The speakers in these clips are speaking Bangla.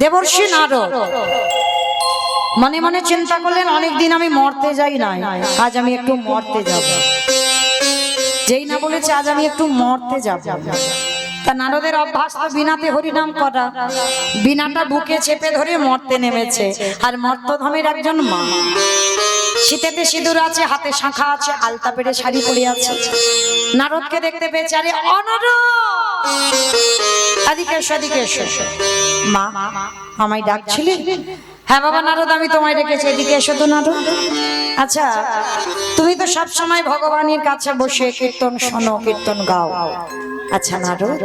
দেবর্ষি নারদ মনে মনে চিন্তা করলেন, অনেকদিন আমি মরতে যাই না, আজ আমি একটু মরতে যাব। যেই না বলেছে আজ আমি একটু মরতে যাব, তা নারদের অভ্যাস তো বিনাতে হরিনাম করা, বিনাটা বুকে চেপে ধরে মরতে নেমেছে। আর মর্তধামের একজন মা, শীতেতে সিঁদুর আছে, হাতে শাঁখা আছে, আলতা পেরে শাড়ি পরে আছে। নারদকে দেখতে পেয়েছে, আরে অনারদ, এদিকে এসো, এদিকে এসো। মা, আমায় ডাকছিলে? হ্যাঁ বাবা নারদ, আমি তোমায় ডেকেছি, এদিকে এসো তো নারদ। আচ্ছা, তুমি তো সব সময় ভগবানের কাছে বসে কীর্তন শোনো, কীর্তন গাও। আচ্ছা নারদ,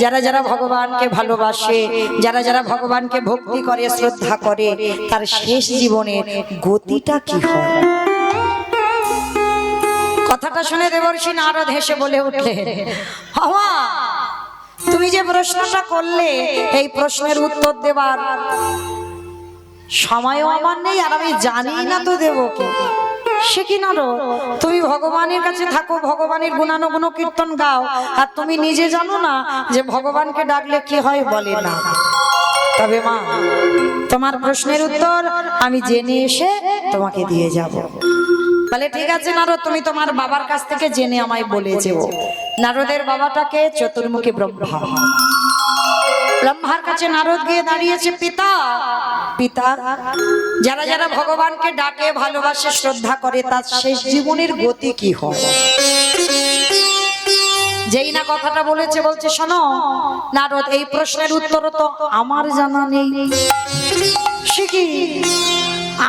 যারা যারা ভগবানকে ভালোবাসে, যারা যারা ভগবানকে ভক্তি করে, শ্রদ্ধা করে, তার শেষ জীবনের গতিটা কি হয়? কথাটা শুনে দেবর্ষি নারদ হেসে বলে উঠলে, হাওয়া, তুমি যে প্রশ্নটা করলে, এই প্রশ্নের উত্তর দেবার সময়ও আমার নেই, আর আমি জানি না তো দেব কি। সে কি নারদ, তুমি ভগবানের কাছে থাকো, ভগবানের গুণানুগুণ কীর্তন গাও, আর তুমি নিজে জানো না যে ভগবানকে ডাকলে কি হয়? বলে না। তবে মা, তোমার প্রশ্নের উত্তর আমি জেনে এসে তোমাকে দিয়ে যাব। বলে ঠিক আছে নারদ, তুমি তোমার বাবার কাছ থেকে জেনে আমায় বলে যেও। নারদের বাবাটাকে চতুর্মুখী ব্রহ্মা। ব্রহ্মার কাছে নারদ গিয়ে দাঁড়িয়েছে, পিতা, পিতা, যারা যারা ভগবানকে ডাকে, ভালোবাসে, শ্রদ্ধা করে, তার শেষ জীবনের গতি কি হয়? যেই না কথাটা বলেছে, বলছে শোনো নারদ, এই প্রশ্নের উত্তর তো আমার জানা নেই। সে কি,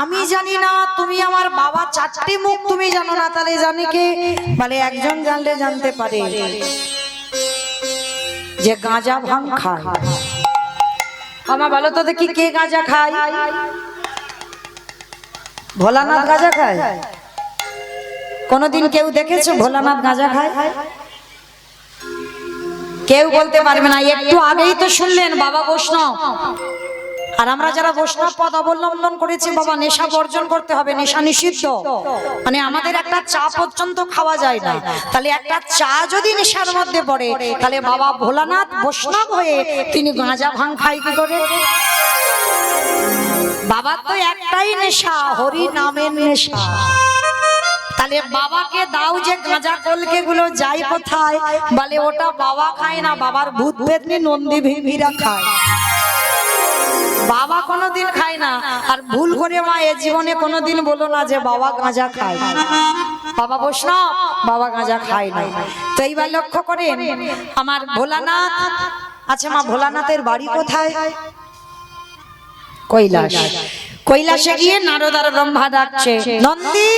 আমি জানি না? তুমি আমার বাবা চারটি মুখ তুমি জানো না, তাহলে জানি কে? বলে একজন জানলে জানতে পারে, যে গাঁজা ভাঙ খায়। আমার বলো তো দেখি, কে গাঁজা খায়? ভোলানাথ গাঁজা খায়? কোনদিন কেউ দেখেছো ভোলানাথ গাঁজা খায়? কেউ বলতে পারবে না। একটু আগেই তো শুনলেন বাবা বৈষ্ণব, আর আমরা যারা বৈষ্ণব পদ অবলম্বন করেছি, বাবা নেশা বর্জন করতে হবে, নেশা নিষিদ্ধ। মানে আমাদের একটা চা পর্যন্ত খাওয়া যায় না, তাহলে একটা চা যদি নেশার মধ্যে পড়ে, তাহলে বাবা ভোলানাথ বৈষ্ণব হয়ে তিনি গাঁজা ভাঙ খায় কি করে? বাবার তো একটাই নেশা, হরি নামের নেশা। তাহলে বাবাকে দাও যে গাঁজা কলকে গুলো যাই কোথায়? বলে ওটা বাবা খায় না, বাবার ভূত পেতনি নন্দী ভিভিরা খায়, বাবা কোনোদিন খায় না। আর ভুল করে মা এ জীবনে কোনোদিন বলো না যে বাবা গাঁজা খায়। বাবা বৈষ্ণব, বাবা গাঁজা খায় না। তো এইবার লক্ষ্য করেন আমার ভোলানাথ। আচ্ছা মা, ভোলানাথের বাড়ি কোথায়? কৈলাস। কৈলাসে গিয়ে নারদ আর ব্রহ্মা ডাকছে, নন্দী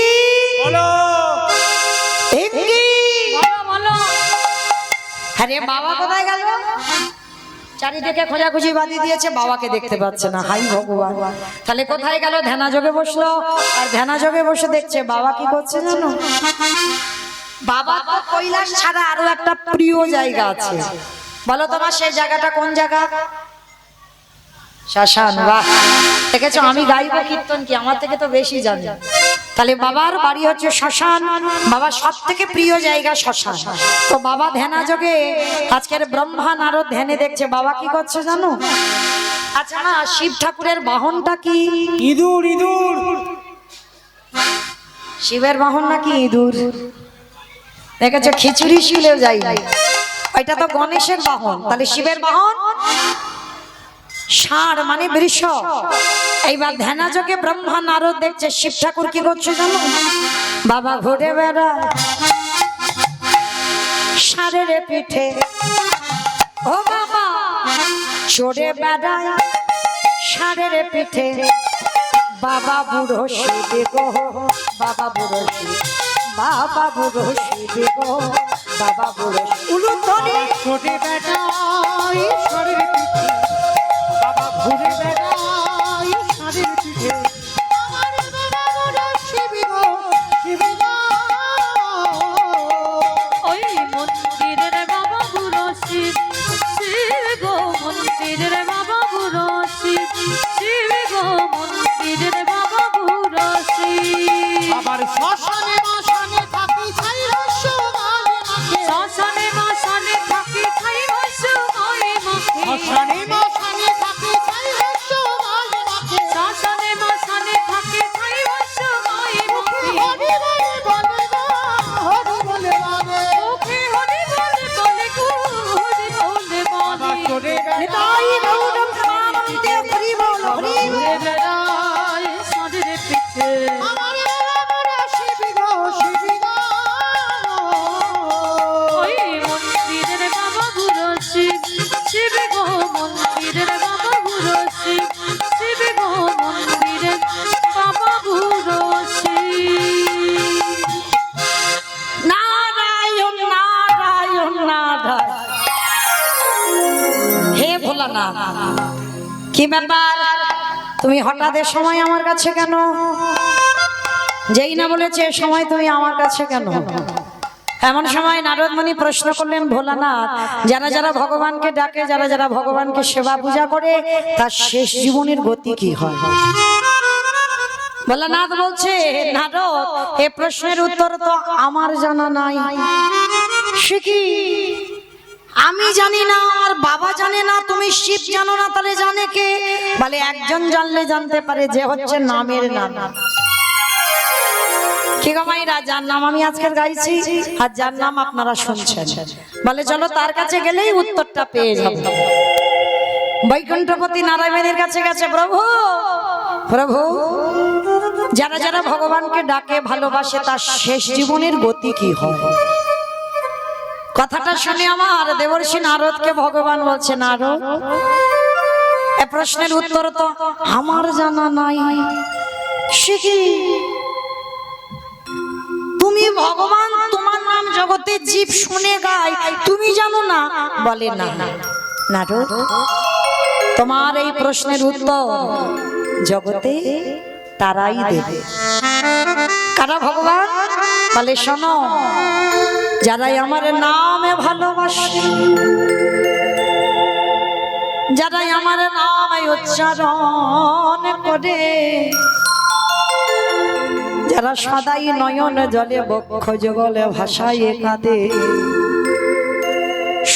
আরে বাবা কোথায় গেল? চারিদিকে খোঁজাখুঁজি বাঁধি দিয়েছে, বাবাকে দেখতে পাচ্ছে না। হাই ভগবান, তাহলে কোথায় গেল? ধ্যানা যোগে বসলো, আর ধ্যানা যোগে বসে দেখছে বাবা কি করছে জানো? বাবা তো কৈলাস ছাড়া আরো একটা প্রিয় জায়গা আছে। বলো তোমার সেই জায়গাটা কোন জায়গা? শ্মশান। বাহ, দেখেছো আমি গাইবো কীর্তন কি, আমার থেকে তো বেশি জানি। তাহলে বাবার বাড়ি হচ্ছে শ্মশান, বাবার সব থেকে প্রিয় জায়গা শ্মশান। তো বাবা ধ্যানা যোগে আজকের ব্রহ্মা নারদ ধ্যানে দেখছে বাবা কি করছে জানো? আচ্ছা না, শিব ঠাকুরের বাহনটা কি? ইঁদুর। ইঁদুর শিবের বাহন নাকি ইঁদুর? দেখেছো খিচুড়ি শিলেও যাই, ওইটা তো গণেশের বাহন। তাহলে শিবের বাহন ষাঁড় মানে বৃষ। এইবার ধ্যানা যোগে ব্রহ্মা নারদ দেখছে শিব ঠাকুর কি করছে জানো? বাবা ঘুরে বেড়ায় ষাঁড়ের পিঠে, ও বাবা চড়ে বেড়ায় ষাঁড়ের পিঠে। বাবা বুড়ো শিব গো, বাবা বুড়ো শিব, বাবা বুড়ো শিব গো, বাবা বুড়ো উলুধ্বনি ছোটে বেটাই ষাঁড়ের পিঠে, বাবা ঘুরে বেড়াই ষাঁড়ের পিঠে। আমার বাবা বুড়ো শিব গো, শিব গো। ওই মন্দিরের বাবা বুড়ো শিব, শিব গো মন্দিরের বাবা বুড়ো শিব, শিব গো মন্দিরের বাবা বুড়ো শিব। আবার শ্মশানে মশানে থাকি ছাই রস মালে মাখে, শ্মশানে মশানে থাকি খাই রস মালে মাখে, শ্মশানে কি ব্যাপার, তুমি হঠাৎ এ সময় আমার কাছে কেন? যেই না বলেছে এ সময় তুমি আমার কাছে কেন? এমন সময় নারদ মুনি প্রশ্ন করলেন, ভোলানাথ, যারা যারা ভগবানকে ডাকে, যারা যারা ভগবানকে সেবা পূজা করে, তার শেষ জীবনের গতি কি হয়? ভোলানাথ বলছে, নারদ, এ প্রশ্নের উত্তর তো আমার জানা নাই। সে কি? আমি জানি না, আমার বাবা জানে না, তুমি শিব জানো না, তাহলে জানে কে? বলে একজন জানলে জানতে পারে, যে হচ্ছে নামের নাম। কি গো মাইরা, যার নাম আমি আজকের গাইছি আর যার নাম আপনারা শুনছেন, বলে চলো তার কাছে গেলেই উত্তরটা পেয়ে যাবে। বৈকুণ্ঠপতি নারায়ণের কাছে গেছে, প্রভু প্রভু, যারা যারা ভগবানকে ডাকে, ভালোবাসে, তার শেষ জীবনের গতি কি হয়? কথাটা শুনে আমার দেবর্ষি নারদকে ভগবান বলছে, নারদ, এ প্রশ্নের উত্তর তো আমার জানা নাই। সে কি? তুমি ভগবান, তোমার নাম জগতে জীব শুনে গায়, তুমি জানো না? বলে না নারদ, তোমার এই প্রশ্নের উত্তর জগতে তারাই দেবে। কারা ভগবান? বলে শোনো, যারাই আমার নামে ভালোবাসে, যারাই আমার নামে উচ্চারণ করে, যারা সদাই নয়ন জলে বক্ষ যুগলে ভাষায় কাঁদে,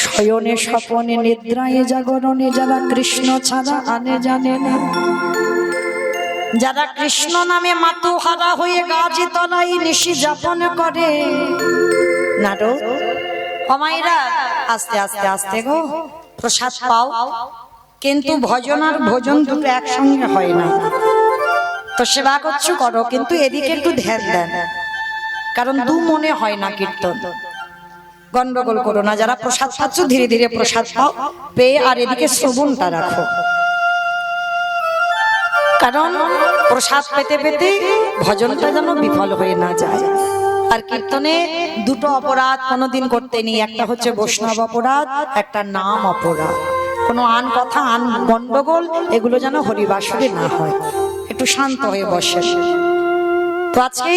শয়নে স্বপনে নিদ্রায় জাগরণে, যারা কৃষ্ণ ছাড়া আনে জানে না, যারা কৃষ্ণ নামে মাতুহারা হয়ে গাছি তলায় নিশি যাপন করে। নারদ, অমাইরা, আস্তে আস্তে আস্তে গো, প্রসাদ পাও, কিন্তু ভজন আর ভোজন দুটো একসঙ্গে হয় না। তো সেবা করছো করো, কিন্তু এদিকে একটু ধ্যান দেন, কারণ দু মনে হয় না কীর্তন। গন্ডগোল করো না, যারা প্রসাদ পাচ্ছ ধীরে ধীরে প্রসাদ পাও, পেয়ে আর এদিকে শ্রবণটা রাখো, কারণ প্রসাদ পেতে পেতে ভজনটা যেন বিফল হয়ে না যায়। আর কীর্তনে দুটো অপরাধ কোনোদিন করতে নেই, একটা হচ্ছে বৈষ্ণব অপরাধ, একটা নাম অপরাধ। কোনো আন কথা, আন গন্ডগোল, এগুলো যেন হরিবাসরে না হয়। একটু শান্ত হয়ে বসে। তো আজকে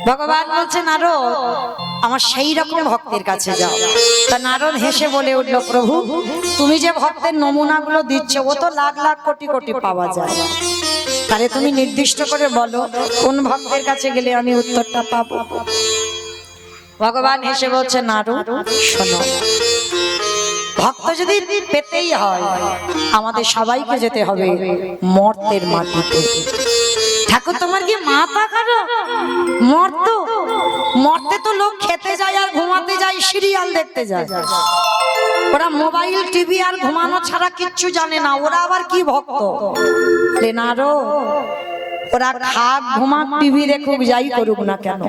ভগবান বলছে, নারদ, আমার সেই রকম ভক্তের কাছে যাও। তা নারদ হেসে বলে উঠল, প্রভু, তুমি যে ভক্তের নমুনাগুলো দিচ্ছ, ও তো লাখ লাখ কোটি কোটি পাওয়া যায়, তাহলে তুমি নির্দিষ্ট করে বলো কোন ভক্তের কাছে গেলে আমি উত্তরটা পাবো। ভগবান হেসে বলছে, নারদ শোনো, ভক্ত যদি পেতেই হয়, আমাদের সবাইকে যেতে হবে মর্তের মাটিতে। ঠাকুর, তোমার কি মাথা খারাপ? মর্ত, মর্তে তো লোক খেতে যায় আর ঘুমাতে যায়, সিরিয়াল দেখতে যায়। ওরা মোবাইল, টিভি আর ঘুমানো ছাড়া কিচ্ছু জানে না, ওরা আবার কি ভক্ত? নারো, ওরা খাক, ঘুমাক, টিভি দেখুক, যাই করুক না কেন,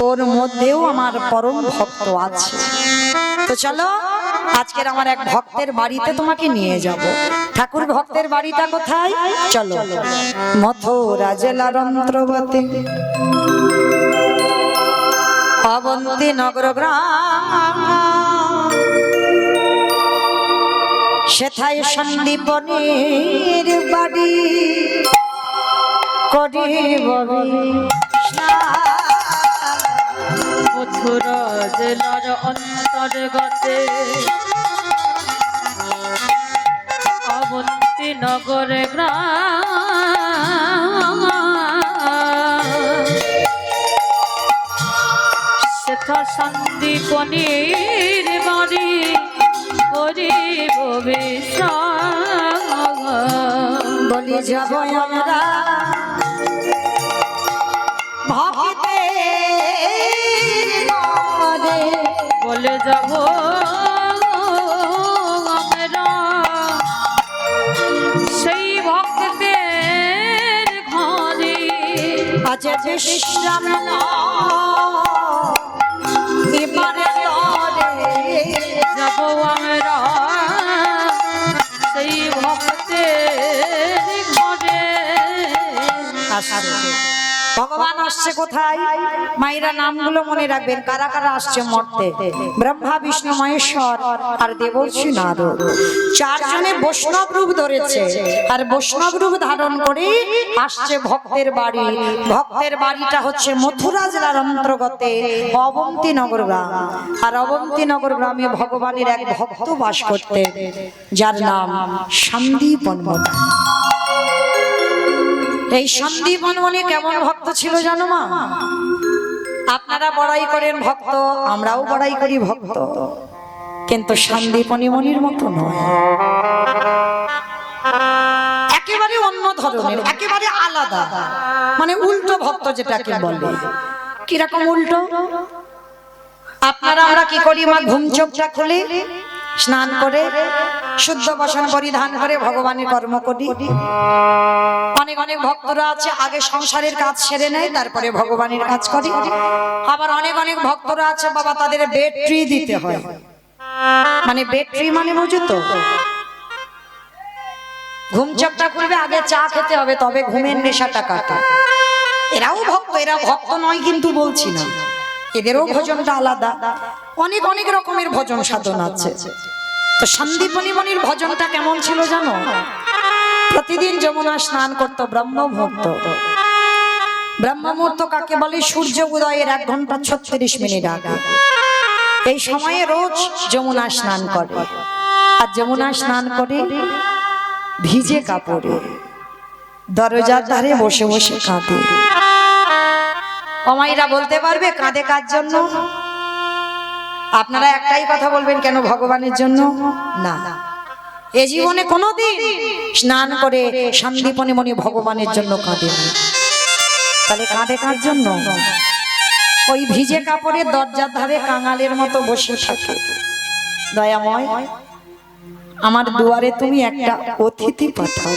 ওর মধ্যেও আমার পরম ভক্ত আছে। তো চলো, আজকের আমার এক ভক্তের বাড়িতে তোমাকে নিয়ে যাব। ঠাকুর, ভক্তের বাড়িটা কোথায়? চলো, মথুরা জেলার অন্তর্গতে অবন্তী নগর গ্রাম, সেথায় সন্দীপনের বাড়ি করিব মথুরা জেলার অন্তর্গতে অবন্তী নগর গ্রাম, সেথা সন্দীপনের বাড়ি করিব বিশ্রাম। বলি যাব আমরা ভক্তে, বলে যাব আমরা সেই ভক্তের ঘরে, আছে বিশ্রাম এবারে যাব আমরা সেই ভক্তের ঘরে। ভগবান আসছে কোথায়? মায়েরা নামগুলো মনে রাখবেন, কারা কারা আসছে মর্তে। ব্রহ্মা, বিষ্ণু, মহেশ্বর আর দেবর্ষি নারদ। চারজনে বৈষ্ণব রূপ ধরেছে, আর বৈষ্ণব রূপ ধারণ করে আসছে ভক্তের বাড়ি। ভক্তের বাড়িটা হচ্ছে মথুরা জেলার অন্তর্গত অবন্তীনগর গ্রাম। আর অবন্তীনগর গ্রামে ভগবানের এক ভক্ত বাস করতেন, যার নাম সন্দীপন মুনি। এই সন্দীপন মুনি কেমন ভক্ত ছিল জানো মা? আপনারা বড়াই করেন ভক্ত, আমরাও বড়াই করি ভক্ত, কিন্তু সন্দীপন মুনির মতো নয়। একেবারে অন্য ধরনের, একেবারে আলাদা, মানে উল্টো ভক্ত যেটাকে বলে। কিরকম উল্টো? আপনারা আমরা কি করি মা? ঘুম চোখটা খুলে স্নান করে শুদ্ধ বসন পরিধান করে ভগবানের কর্ম করি। অনেক অনেক ভক্তরা আছে আগে সংসারের কাজ সেরে নেয়, তারপরে ভগবানের কাজ করে। আবার অনেক অনেক ভক্তরা আছে বাবা, তাদের ব্যাটারি দিতে হয়। মানে ব্যাটারি মানে বুঝো তো, ঘুম চোখটা খুলবে, আগে চা খেতে হবে, তবে ঘুমের নেশাটা কাটে। এরাও ভক্ত, এরা ভক্ত নয় কিন্তু বলছি না, এদেরও ভজনটা আলাদা। অনেক অনেক রকমের ভজন সাধন আছে। তো সন্দীপন মুনির ভজনটা কেমন ছিল জানো? প্রতিদিন যমুনা স্নান করতো ব্রহ্ম মুহূর্ত। ব্রহ্ম মুহূর্ত কাকে বলে? সূর্য উদয়ের 1 ঘন্টা 36 মিনিট আগে। এই সময়ে রোজ যমুনা স্নান করে, আর যমুনা স্নান করে ভিজে কাপড়ে দরজার ধারে বসে বসে কাঁদে। অমাইরা বলতে পারবে কাঁদে কার জন্য? আপনারা একটাই কথা বলবেন, কেন ভগবানের জন্য? না, এ জীবনে কোনোদিন স্নান করে সন্দীপন মুনি ভগবানের জন্য কাঁদে না। তাহলে কাঁদে কার জন্য? ওই ভিজে কাপড়ে দরজার ধারে কাঙালের মতো বসে থাকে। দয়াময়, আমার দুয়ারে তুমি একটা অতিথি পাঠাও।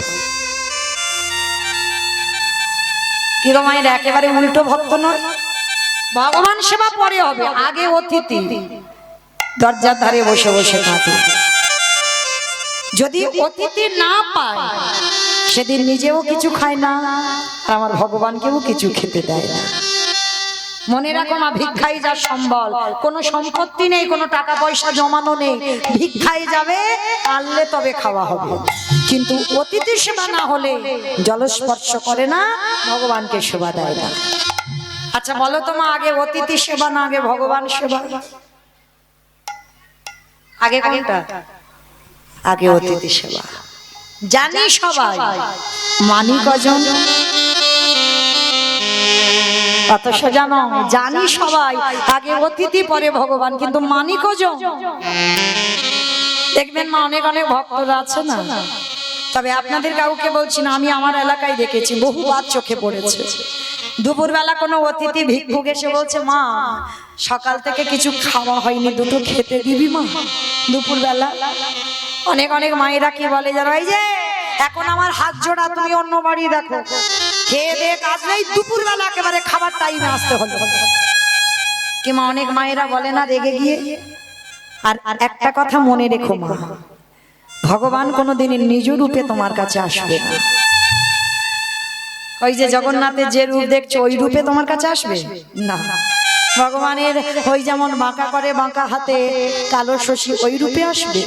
কিরমায়ের একেবারে উল্টো ভক্ত নয়। ভগবান সেবা পরে হবে, আগে অতিথি। দরজার ধারে বসে বসে কাঁদে। যদি অতিথি না পায়, সেদিন নিজেও কিছু খায় না, আর আমার ভগবানকেও কিছু খেতে দেয় না। মনে রাখো মা, ভিক্ষাই যা সম্বল। কোনো সম্পত্তি নেই, কোনো টাকা পয়সা জমানো নেই, ভিক্ষাই যাবে, আনলে তবে খাওয়া হবে। কিন্তু অতিথি সেবা না হলে জলস্পর্শ করে না, ভগবানকে সেবা দেয় না। আচ্ছা বলো তো মা, আগে অতিথি সেবা না আগে ভগবান সেবা? আগে কোনটা? আগে অতিথি সেবা। জানি সবাই, মানি কজন? অথচ জানো, জানি সবাই আগে অতিথি পরে ভগবান, কিন্তু মানি কজন? দেখবেন মা, অনেক অনেক ভক্তরা আছে না, তবে আপনাদের কাউকে বলছি না, আমি আমার এলাকায় দেখেছি, বহুবার চোখে পড়েছে। দুপুরবেলা কোনো অতিথি ভিক্ষুক এসে বলছে, মা সকাল থেকে কিছু খাওয়া হয়নি, দুটো খেতে দিবি মা দুপুরবেলা? অনেক অনেক মায়েরা কি বলে জানো? এই যে এখন আমার হাত জোড়া, তুমি অন্য বাড়ি দেখো, খেয়ে দিয়ে কাজ নেই, দুপুরবেলা একেবারে খাবার টাইমে আসতে হলো। কি মা, অনেক মায়েরা বলে না রেগে গিয়ে? আর একটা কথা মনে রেখো মা, ভগবান কোনোদিন নিজ রূপে তোমার কাছে আসবে না। ওই যে জগন্নাথের যে রূপ দেখছো, ওই রূপে তোমার কাছে আসবে না। ভগবানের ওই যেমন বাঁকা করে বাঁকা হাতে কালো শশী, ওই রূপে আসবে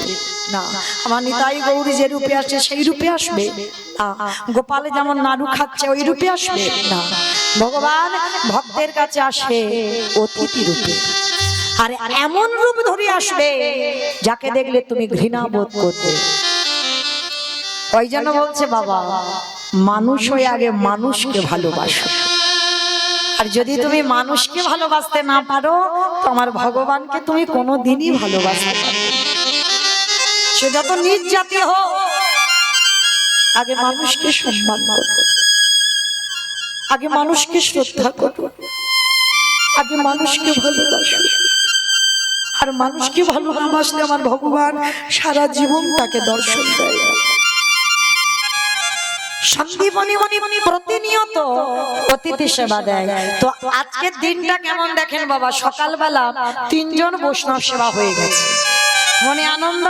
না। আমার নিতাই গৌরী যে রূপে আসছে সেই রূপে আসবে না। গোপালে যেমন নাড়ু খাচ্ছে ওই রূপে আসবে না। ভগবান ভক্তের কাছে আসে অতিথি রূপে, আর এমন রূপ ধরে আসবে যাকে দেখলে তুমি ঘৃণা বোধ করবে। ওই জন্য বলছে বাবা, মানুষ হয়ে আগে মানুষকে ভালোবাসো। আর যদি তুমি মানুষকে ভালোবাসতে না পারো, তো আমার ভগবানকে তুমি কোনোদিনই ভালোবাসতে পারবে না। সে যত নিজ জাতি হোক, আগে মানুষকে সম্মান করো, আগে মানুষকে শ্রদ্ধা করো, আগে মানুষকে ভালোবাসো। আর মানুষকে ভালো না বাসলে আমার ভগবান সারা জীবন তাকে দর্শন দেয়। সন্দীপন মুনি প্রতিনিয়ত অতিথি সেবা দেয়। তো আজকের দিনটা কেমন দেখেন বাবা, সকালবেলা 3 জন বৈষ্ণব সেবা হয়ে গেছে। মনে আনন্দ,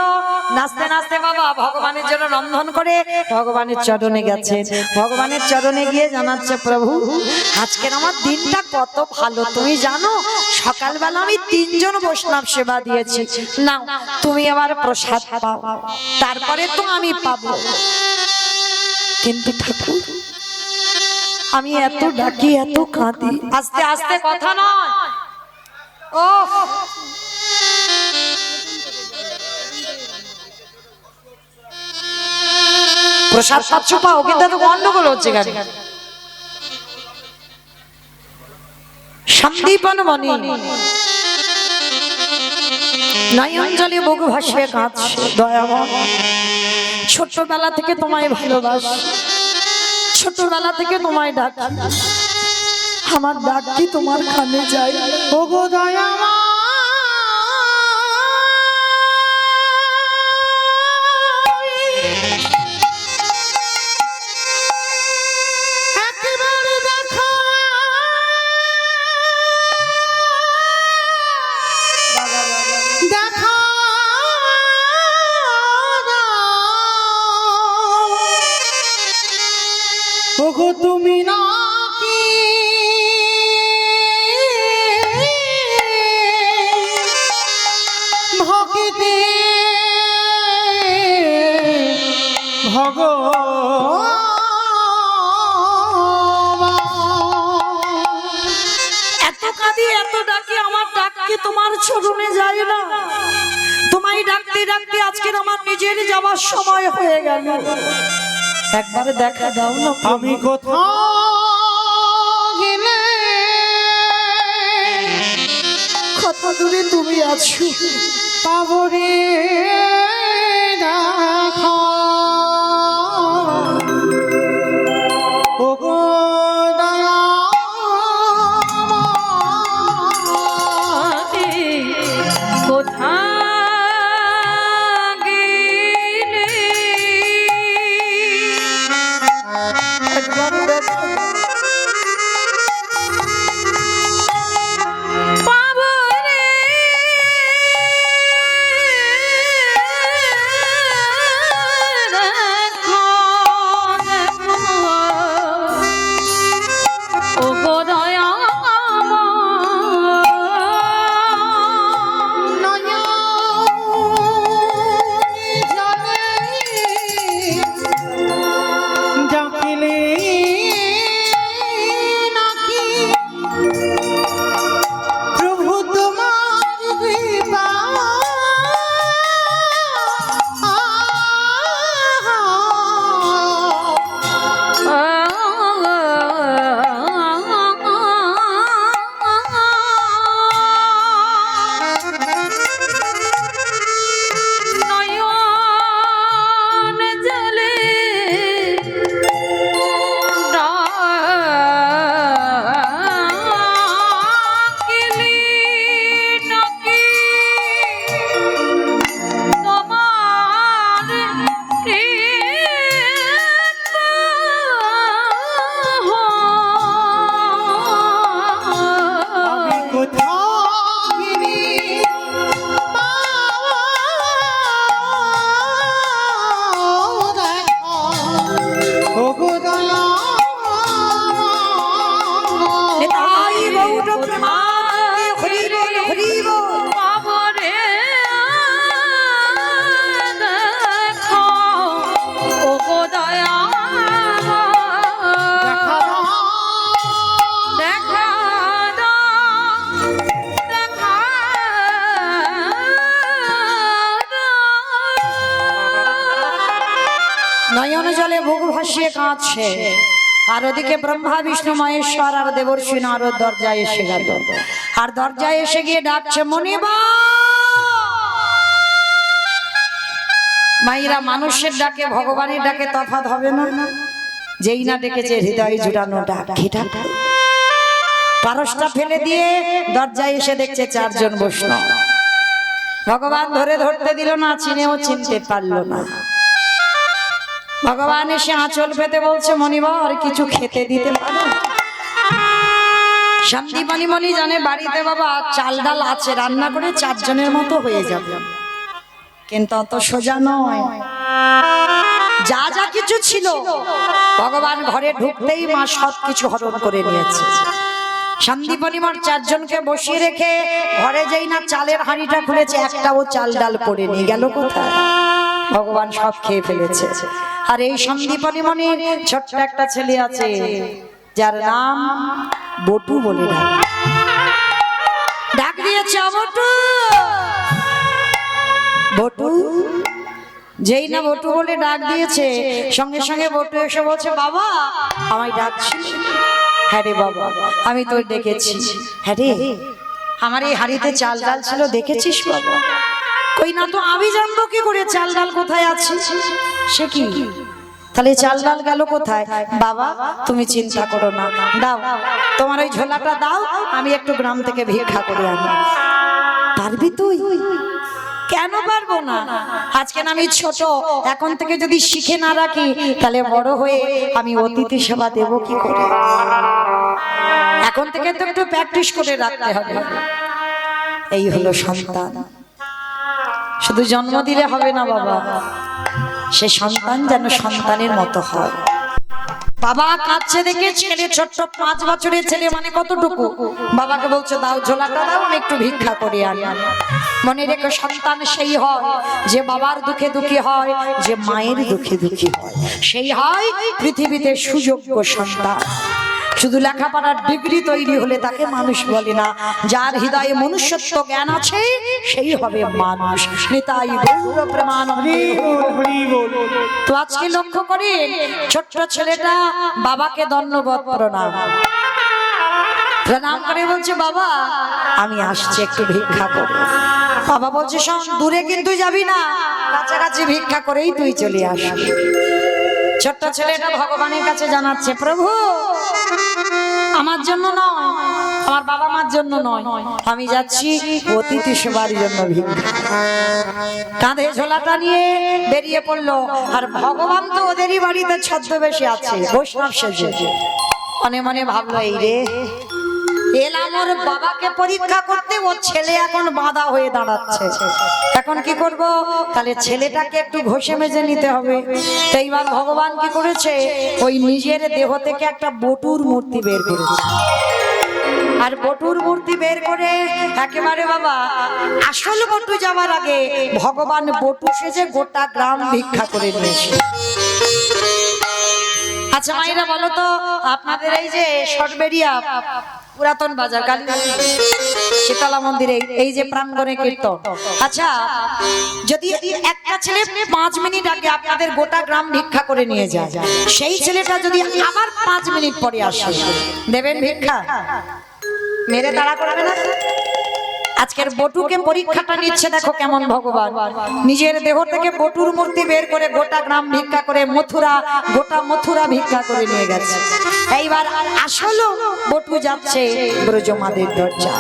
নাচতে নাচতে বাবা ভগবানের জন্য রন্ধন করে ভগবানের চরণে গেছে। ভগবানের চরণে গিয়ে জানাচ্ছে, প্রভু আজকের আমার দিনটা কত ভালো, তুমি জানো সকালবেলা আমি 3 জন বৈষ্ণব সেবা দিয়েছি, না তুমি আবার প্রসাদ পাও, তারপরে তো আমি পাবো। কিন্তু ঠাকুর আমি এত ডাকি এত কাঁদি, আস্তে আস্তে কথা নয়, ও প্রসাদ পাচ্ছ পাও, কিন্তু এত গন্ডগোল হচ্ছে কেন? সন্দীপন মনি নয়ন জলে বুক ভাসিয়ে কাঁদছে, দয়াময় ছোটবেলা থেকে তোমায় ভালোবাসি, ছোটবেলা থেকে তোমায় ডাকি, আমার ডাক কি তোমার কানে যায়? ওগো দয়াময় একেবারে দেখো, দেখো ওগো তুমি নাকি ভক্তি এত কাঁদি এত ডাকি, আমার ডাক কি তোমার চরণে যায় না? তোমায় ডাকতে ডাকতে আজকের আমার নিজের যাওয়ার সময় হয়ে গেল, একবারে দেখা দাও না। আমি কোথাও গেলে কত দূরে তুমি আছো, পাবো রে দেখা, ওগো নয়ন জলে বুক ভাসিয়ে কাঁদছে, আর ওদিকে ব্রহ্মা বিষ্ণু মহেশ্বর আর দেবর্ষি নারদ দরজায় এসে গেল, আর দরজায় এসে গিয়ে ডাকছে, মনিবা। মাইরা মানুষের ডাকে ভগবানের ডাকে তফাৎ হবে না? যেই না ডেকেছে হৃদয় জুড়ানো ডাক, পারসটা ফেলে দিয়ে দরজায় এসে দেখছে 4 জন বৈষ্ণব। ভগবান ধরে ধরতে দিল না, চিনেও চিনতে পারলো না। ভগবান এসে আঁচল পেতে বলছে, মনিবর কিছু খেতে দিতে পারো? সন্দীপনি মনি জানে বাড়িতে বাবা চাল ডাল আছে, রান্না করে 4 জনের মতো হয়ে যাবে। কিন্তু অত সোজা নয়। যা যা কিছু ছিল ভগবান ঘরে ঢুকতেই মা সব কিছু হরণ করে নিয়েছে। সন্দীপনী মার চারজনকে বসিয়ে রেখে ঘরে যেই না চালের হাঁড়িটা খুলেছে, একটাও চাল ডাল পড়ে নিয়ে গেল কোথায়? ভগবান সব খেয়ে ফেলেছে। আর এই সন্দীপনী মনির ছোট্ট একটা ছেলে আছে, যার নাম বটু বলে ডাক দিয়েছে, বটু বটু। যেই না বটু বলে ডাক দিয়েছে, সঙ্গে সঙ্গে বটু এসে বলছে, বাবা আমায় ডাকছিস? হ্যাঁ রে বাবা, আমি তোর ডেকেছি। হ্যাঁ রে, আমার এই হাড়িতে চাল ডাল ছিল, দেখেছিস বাবা? কই না তো, আমি জানবো কি করে চাল ডাল কোথায় আছে? সে কি, তাহলে চাল ডাল গেল কোথায়? বাবা তুমি চিন্তা করো না, দাও তোমার ওই ঝোলাটা দাও, আমি একটু গ্রাম থেকে ভিক্ষা করে আনি। পারবি তুই? কেন পারবো না? আজকে আমি ছোট, এখন থেকে যদি শিখে না রাখি তাহলে বড় হয়ে আমি অতিথি সেবা দেব কি করে? এখন থেকে তো একটু প্র্যাকটিস করে রাখতে হবে। এই হলো সন্তান। শুধু জন্ম দিলে হবে না বাবা, সে সন্তান যেন সন্তানের মতো হয়। বাবা কাঁদছে দেখে ছেলে, ছোট্ট 5 বছরের ছেলে, মানে কতটুকু, বাবাকে বলছে দাও ঝোলাটা দাও, আমি একটু ভিক্ষা করে আনি। মনে রেখো, সন্তান সেই হয় যে বাবার দুঃখে দুঃখী হয়, যে মায়ের দুঃখে দুঃখী হয়, সেই হয় পৃথিবীতে সুযোগ্য সন্তান। শুধু লেখাপড়ার ডিগ্রি তৈরি হলে তাকে মানুষ বলে না। যার হৃদয়ে মনুষ্যত্ব জ্ঞান আছে সেই হবে মানুষ। নিতাই গৌর প্রেমানন্দে। তো আজকে লক্ষ্য করে ছোট্ট ছেলেটা বাবাকে দণ্ডবত প্রণাম প্রণাম করে বলছে, বাবা আমি আসছি একটু ভিক্ষা করে। বাবা বলছে, শোন, দূরে কিন্তু যাবি না, কাছাকাছি ভিক্ষা করেই তুই চলে আসবি। ছোট্ট ছেলেটা ভগবানের কাছে জানাচ্ছে, প্রভু আমার জন্য নয়, আমার বাবা মার জন্য নয়, আমি যাচ্ছি অতিথি সেবার জন্য ভিক্ষা। কাঁধে ঝোলাটা নিয়ে বেরিয়ে পড়লো। আর ভগবান তো ওদেরই বাড়িতে ছদ্মবেশে আছে, বৈষ্ণব সেজে। মনে মনে ভাবলো, এই রে এলাম ওর বাবাকে পরীক্ষা করতে, ওর ছেলে এখন বাঁধা হয়ে দাঁড়াচ্ছে, এখন কি করব? তাহলে ছেলেটাকে একটু ঘষে মেজে নিতে হবে। তো এইবার ভগবান কি করেছে, ওই নিজের দেহ থেকে একটা বটুর মূর্তি বের করেছে। আর বটুর মূর্তি বের করে একেবারে বাবা আসল বটু যাওয়ার আগে ভগবান বটু সেজে গোটা গ্রাম ভিক্ষা করে নিয়েছে। আচ্ছা মায়েরা বলো তো, আপনাদের এই যে সরবেরিয়া পুরাতন বাজার কালীবাড়ি শীতলা মন্দিরে এই যে প্রাঙ্গণে কীর্তন, আচ্ছা যদি একটা ছেলে 5 মিনিট আগে আপনাদের গোটা গ্রাম ভিক্ষা করে নিয়ে যায়, সেই ছেলেটা যদি আবার 5 মিনিট পরে আসে, দেবেন ভিক্ষা? মেরে তাড়া করবে না? আজকের বটুকে পরীক্ষাটা নিচ্ছে, দেখো কেমন ভগবান নিজের দেহ থেকে বটুর মূর্তি বের করে গোটা গ্রাম ভিক্ষা করে গোটা মথুরা ভিক্ষা করে নিয়ে গেছে। এইবার আসলে বটু যাচ্ছে ব্রজমাদের দরজা।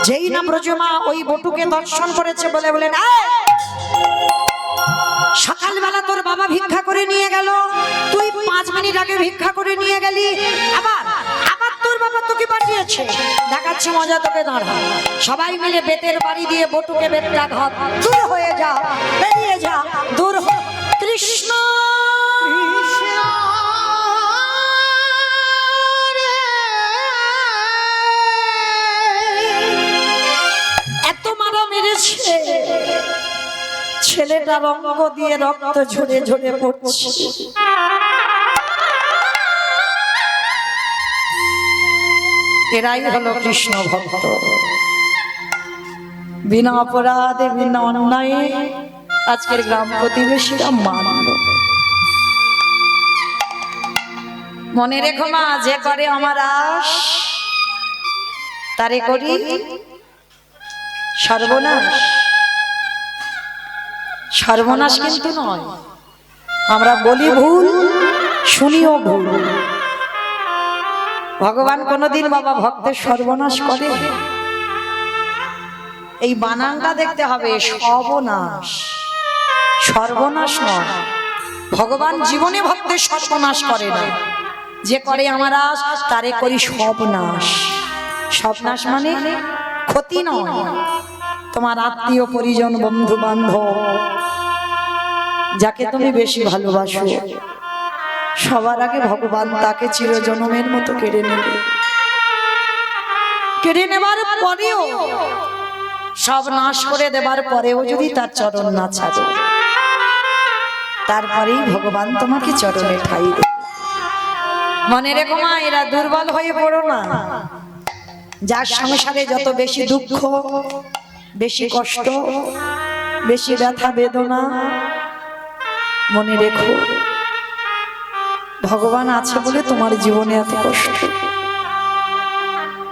যেই না ব্রজমা ওই বটুকে দর্শন করেছে, বলে বলেন, সকালবেলা তোর বাবা ভিক্ষা করে নিয়ে গেল, তুই 5 মিনিট আগে ভিক্ষা করে নিয়ে গেলি, আবার তোর বাবা তোকে পাঠিয়েছে, দেখাচ্ছি মজা তোকে, দাঁড়া। সবাই মিলে বেতের বাড়ি দিয়ে বটুকে বেত্রাঘাত, দূর হয়ে যা, বেরিয়ে যা, দূর হ। কৃষ্ণ এত মারা মেরেছে, ছেলেটা রঙ্গ দিয়ে রক্ত ঝরে ঝরে পড়ছে। এরাই হলো কৃষ্ণ ভক্ত। বিনা অপরাধে বিনা অন্যায়ে আজকের গ্রাম প্রতিবেশীরা মানল। মনে রেখো মা, যে করে আমার আশ তারে করি সর্বনাশ। সর্বনাশ কিন্তু নয়, আমরা বলি ভুল, শুনিও ভুল। ভগবান কোনদিন বাবা ভক্তের সর্বনাশ করে? এই বানানটা দেখতে হবে, সর্বনাশ, সর্বনাশ নয়। ভগবান জীবনে ভক্তের সর্বনাশ করে না। যে করে আমার আশ তারে করি সবনাশ। সবনাশ মানে ক্ষতি নয়। তো তোমার আত্মীয় পরিজন বন্ধু বান্ধব যাকে তুমি বেশি ভালোবাসো, সবার আগে ভগবান তাকে চিরজন্মের মতো কেড়ে নেবে। কেড়ে নেবার পরেও, সব নাশ করে দেবার পরেও যদি তার চরণ না ছাড়ো, তারপরেই ভগবান তোমাকে চরণে ঠাই দেবে। মনে রেখো মা, এরা দুর্বল হয়ে পড়ো না। যার সংসারে যত বেশি দুঃখ, বেশি কষ্ট, বেশি ব্যথা বেদনা, মনে রেখো ভগবান আছে বলে তোমার জীবনে এত কষ্ট।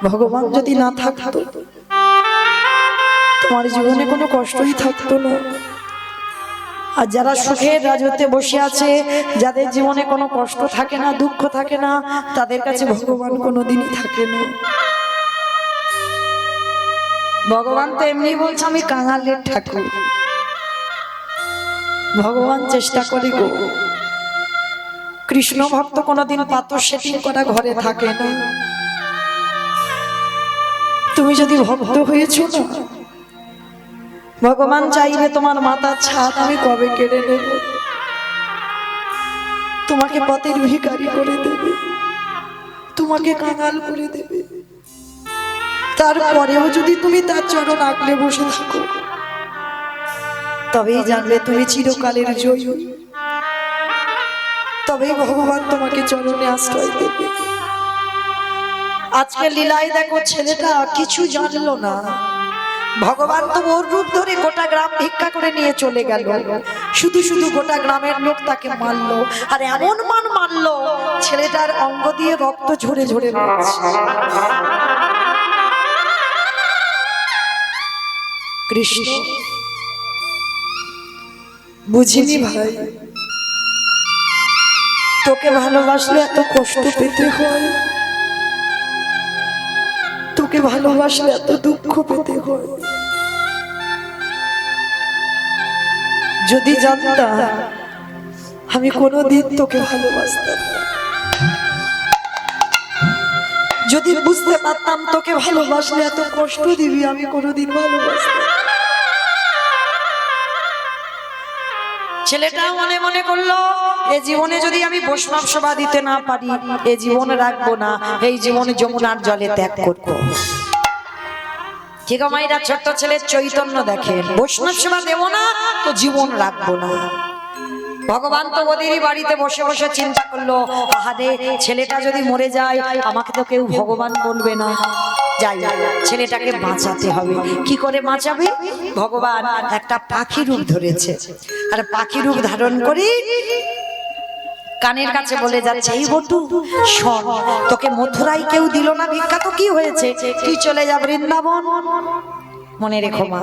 ভগবান যদি না থাকতো, তোমার জীবনে কোনো কষ্টই থাকতো না। আর যারা সুখের রাজত্বে বসে আছে, যাদের জীবনে কোনো কষ্ট থাকে না, দুঃখ থাকে না, তাদের কাছে ভগবান কোনোদিনই থাকে না। ভগবান তো এমনি বলছে আমি কাঙালের ঠাকুর। ভগবান চেষ্টা করে গো। কৃষ্ণ ভক্ত কোনোদিন পাথর সেটিং করা ঘরে থাকে না। তুমি যদি ভক্ত হয়েছো না, ভগবান চাইবে তোমার মাথার ছাদ আমি কবে কেড়ে নেব, তোমাকে পথের ভিখারি করে দেবে, তোমাকে কাঙাল করে দেবে। তারপরেও যদি তুমি তার চরণ আঁকড়ে বসে থাকো, তবেই জানবে তুমি চিরকালের জয়ী। তবেই ভগবান তোমাকে চরণে আশ্রয় দেবে। আজকে লীলায় দেখো, ছেলেটা কিছু জানলো না, ভগবান তো ওর রূপ ধরে গোটা গ্রাম ভিক্ষা করে নিয়ে চলে গেল। শুধু শুধু গোটা গ্রামের লোক তাকে মারলো, আর এমন মারলো ছেলেটার অঙ্গ দিয়ে রক্ত ঝরে ঝরে পড়ছে। কৃষ্ণ বুঝিনি ভাই, তোকে ভালোবাসলে এত কষ্ট পেতে হয়, তোকে ভালোবাসলে এত দুঃখ পেতে হয়। যদি জানতাম আমি কোনোদিন তোকে ভালোবাসতাম না, যদি বুঝতে পারতাম তোকে ভালোবাসলে এত কষ্ট দিবি, আমি কোনোদিন ভালোবাসতাম। ছেলেটা মনে মনে করলো, এই জীবনে যদি আমি বৈষ্ণব সেবা দিতে না পারি, এই জীবন রাখবো না, এই জীবনে যমুনার জলে ত্যাগ করবো। ঠিক মাইরা ছোট্ট ছেলের চৈতন্য দেখেন, বৈষ্ণব সেবা দেবো না তো জীবন রাখবো না। ভগবান তো ওদেরই বাড়িতে বসে বসে চিন্তা করলো, আহারে ছেলেটা যদি মরে যায় আমাকে তো কেউ ভগবান বলবে না, যাই ছেলেটাকে বাঁচাতে হবে। কি করে বাঁচাবে? ভগবান একটা পাখি রূপ ধরেছে, আর পাখি রূপ ধারণ করি কানের কাছে বলে যাচ্ছে, এই বটু শোন, তোকে মথুরায় কেউ দিল না ভিক্ষা, তো কি হয়েছে, তুই চলে যা বৃন্দাবন। মনে রেখো মা,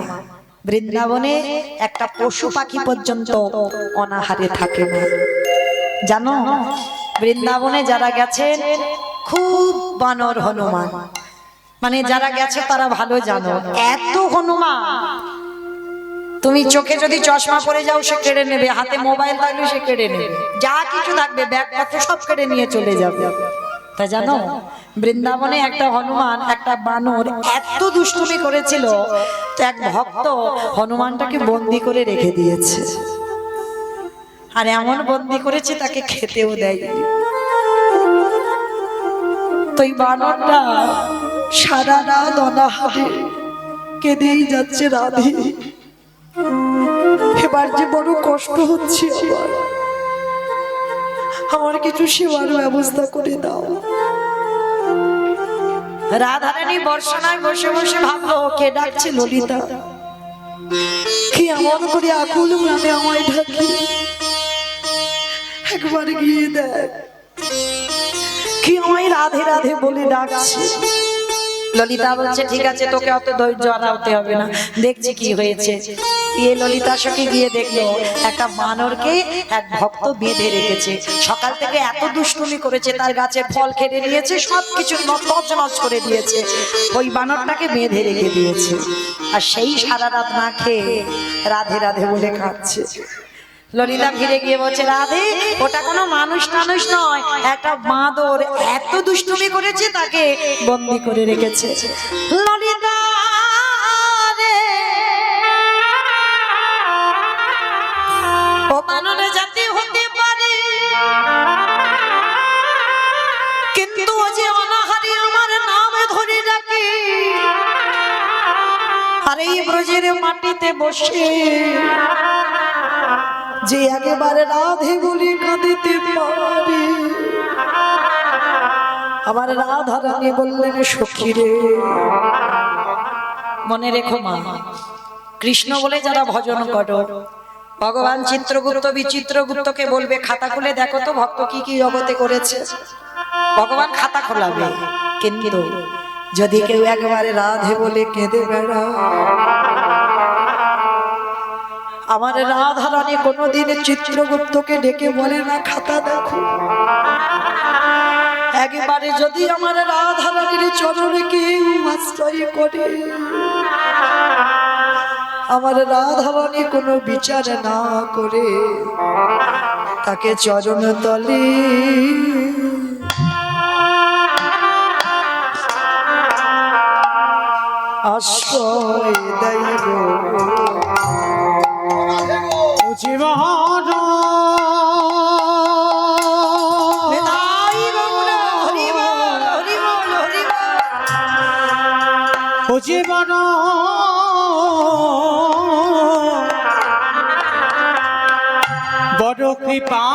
বৃন্দাবনে একটা পশু পাখি পর্যন্ত অনাহারে থাকে না। জানো, বৃন্দাবনে যারা গেছেন খুব বানর হনুমান, মানে যারা গেছে তারা ভালো জানো, এত হনুমান। তুমি চোখে যদি চশমা পরে যাও সে কেড়ে নেবে, হাতে মোবাইল থাকলে সে কেড়ে নেবে, যা কিছু থাকবে ব্যাগপত্র সব কেড়ে নিয়ে চলে যাবে। তা জানো, বৃন্দাবনে একটা হনুমান, একটা বানর এত দুষ্টুমি করেছিল, তো এক ভক্ত হনুমানটাকে বন্দি করে রেখে দিয়েছে, আর এমন বন্দি করেছে তাকে খেতেও দেয়নি। তো এই বানরটা সারা রাত অনাহারে কেঁদেই যাচ্ছে, রাধে এবার যে বড় কষ্ট হচ্ছে, আমার কিছু সেবার ব্যবস্থা করে দাও। রাধারানী বর্ষানায় বসে বসে ভাবলো, কে ডাকছে? ললিতা। কি এমন করে আকুল প্রাণে আমায় ডাকি, একবার গিয়ে দেখ কি আমায় রাধে রাধে বলে ডাকছে। ললিতা বলছে, ঠিক আছে, তোকে অত ধৈর্য হারাতে হবে না, দেখছি কি হয়েছে। ললিতা সখী গিয়ে দেখলো একটা বানরকে এক ভক্ত বেঁধে রেখেছে, সকাল থেকে এত দুষ্টুমি করেছে, তার গাছের ফল কেড়ে নিয়েছে, সবকিছু তছনছ করে দিয়েছে, ওই বানরটাকে বেঁধে রেখে দিয়েছে, আর সেই সারা রাত না খেয়ে রাধে রাধে বলে কাঁদছে। ললিতা ফিরে গিয়ে বলছে, রাধে ওটা কোনো মানুষ টানুষ নয়, একটা বাঁদর এত দুষ্টুমি করেছে, তাকে বন্দি করে রেখেছে। ললিতা রে এই ব্রজের মাটিতে বসে যে একেবারে রাধে বলে কাঁদিতে পারে। আমার রাধা রানী বললেন সখী রে, মনে রেখো মা, কৃষ্ণ বলে যারা ভজন করো, ভগবান চিত্রগুপ্ত বিচিত্রগুপ্তকে বলবে খাতা খুলে দেখো তো ভক্ত কি কি জগতে করেছে। ভগবান খাতা খোলাবে, কিন্তু যদি কেউ একবারে রাধে বলে কেঁদে বেড়া, আমার রাধা রানী কোনোদিন চিত্রগুপ্তকে ডেকে বলে না খাতা দেখো। একবারে যদি আমার রাধা রানীর চরণে কেউ আশ্রয় করে, আমার রাধা রানী কোনো বিচার না করে তাকে চরণ তলে আশ্রয় দেয় গো। জীবন ও জীবন বড় কৃপা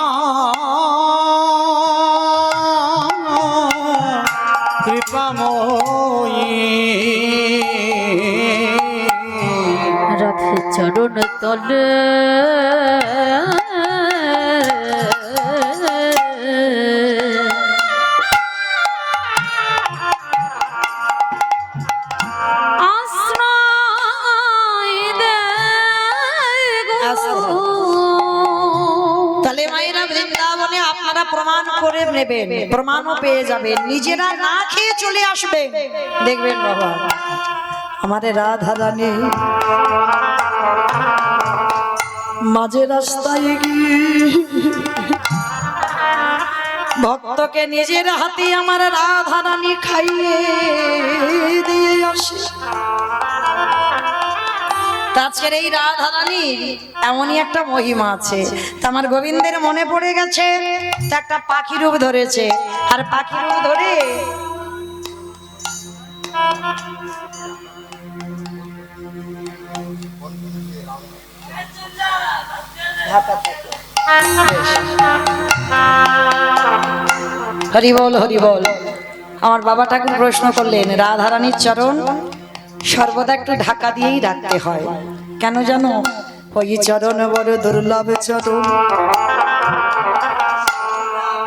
কৃপাময়ী রাধে চরণ তলে আশ্রয় দে গো। তাহলে মায়েরা বৃন্দাবনে আপনারা প্রমাণ করে নেবেন, প্রমাণও পেয়ে যাবেন, নিজেরা না খেয়ে চলে আসবেন, দেখবেন বাবা আমাদের রাধা রানী মাঝে রাস্তায় গিয়ে ভক্তকে নিজের হাতে আমার রাধা রানী খাইয়ে দিয়ে আসে। আজকের এই রাধা রানীর এমনই একটা মহিমা আছে। তা আমার গোবিন্দের মনে পড়ে গেছে, তা একটা পাখি রূপ ধরেছে, আর পাখি রূপ ধরে হরি বল হরি বল। আমার বাবা ঠাকুর প্রশ্ন করলেন, রাধা রানীর চরণ সর্বদা একটু ঢাকা দিয়েই রাখতে হয় কেন জানো? ওই চরণ বড় দুর্লভ চরণ,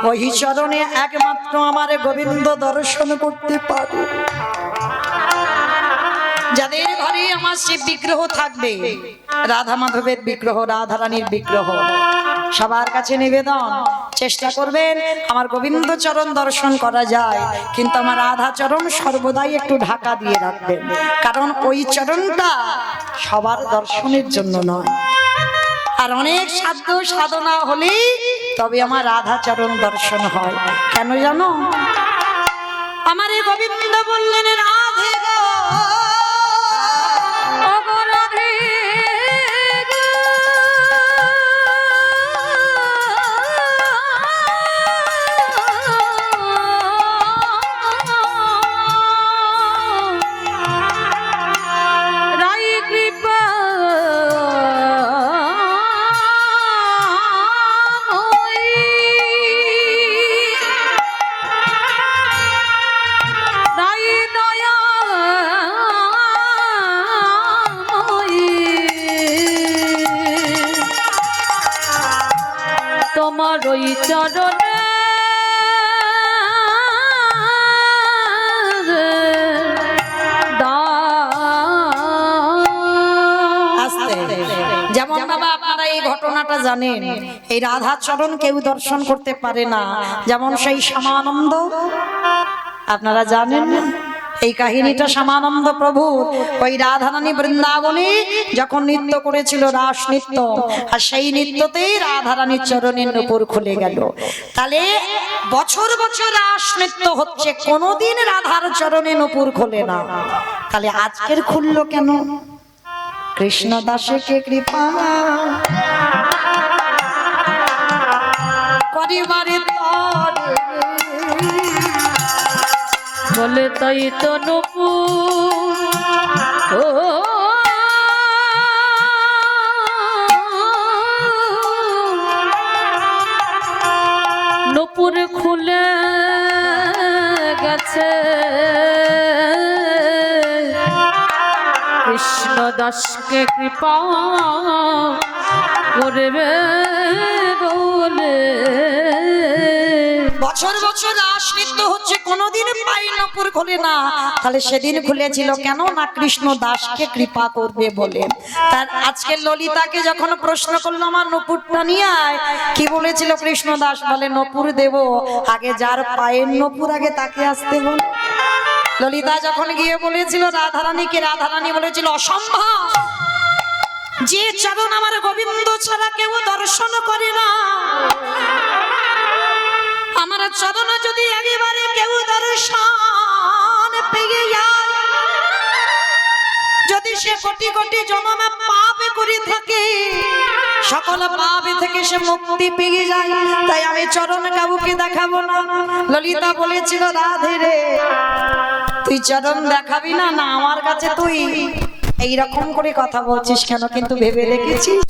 ওই চরণে একমাত্র আমার গোবিন্দ দর্শন করতে পারে। যাদের ঘরে আমার শিব বিগ্রহ থাকবে, রাধা মাধবের বিগ্রহ, রাধা রানীর বিগ্রহ, সবার কাছে নিবেদন চেষ্টা করবেন আমার গোবিন্দ চরণ দর্শন করা যায়, কিন্তু আমার রাধা চরণ সর্বদাই একটু ঢাকা দিয়ে রাখবেন, কারণ ওই চরণটা সবার দর্শনের জন্য নয়। আর অনেক সাধ্য সাধনা হলেই তবে আমার রাধা চরণ দর্শন হয়। কেন জানো? আমার এই গোবিন্দ বললেন রাধে গো, তোমার ওই চরণে যেমন বাবা আপনারা এই ঘটনাটা জানেন, এই রাধা চরণ কেউ দর্শন করতে পারে না, যেমন সেই শ্যামানন্দ আপনারা জানেন না এই কাহিনীটা? শ্যামানন্দ প্রভু ওই রাধারানী বৃন্দাবনে যখন নৃত্য করেছিল, রাস নৃত্য, আর সেই নৃত্যতেই রাধারানীর চরণের নূপুর খুলে গেল। তাহলে বছর বছর রাস নৃত্য হচ্ছে, কোনোদিন রাধার চরণে নূপুর খোলে না, তাহলে আজকের খুললো কেন? কৃষ্ণ দাসে কে কৃপা করিবারে তরে, বলে তাই তো নূপুর ও নুপুর খুলে গেছে কৃষ্ণ দাসকে কৃপা করবে বলে। বছর বছর রাস নৃত্য হচ্ছে, কোনোদিন পাই নপুর খুলে না, তাহলে সেদিন খুলেছিল কেন না কৃষ্ণ দাসকে কৃপা করবে বলে। তার আজকে ললিতাকে যখন প্রশ্ন করলো আমার নপুরটা নিয়ে আয়, কি বলেছিল কৃষ্ণ দাস? বলে নপুর দেব, আগে যার পায়ের নপুর আগে তাকে আসতে বল। ললিতা যখন গিয়ে বলেছিল রাধারানীকে, রাধারানী বলেছিল অসম্ভব, যে চরণ আমার গোবিন্দ ছাড়া কেউ দর্শন করে না, আমার চরণ যদি একেবারে কেউ দর্শন পেয়ে যায়, যদি সে কোটি কোটি জন্ম পাপ করে থাকে, সকল পাপ থেকে সে মুক্তি পেয়ে যায়, তাই আমি চরণ কাউকে দেখাবো না। ললিতা বলেছিল রাধে রে, তুই চরণ দেখাবি না, না আমার কাছে তুই এইরকম করে কথা বলছিস কেন? কিন্তু ভেবে রেখেছিস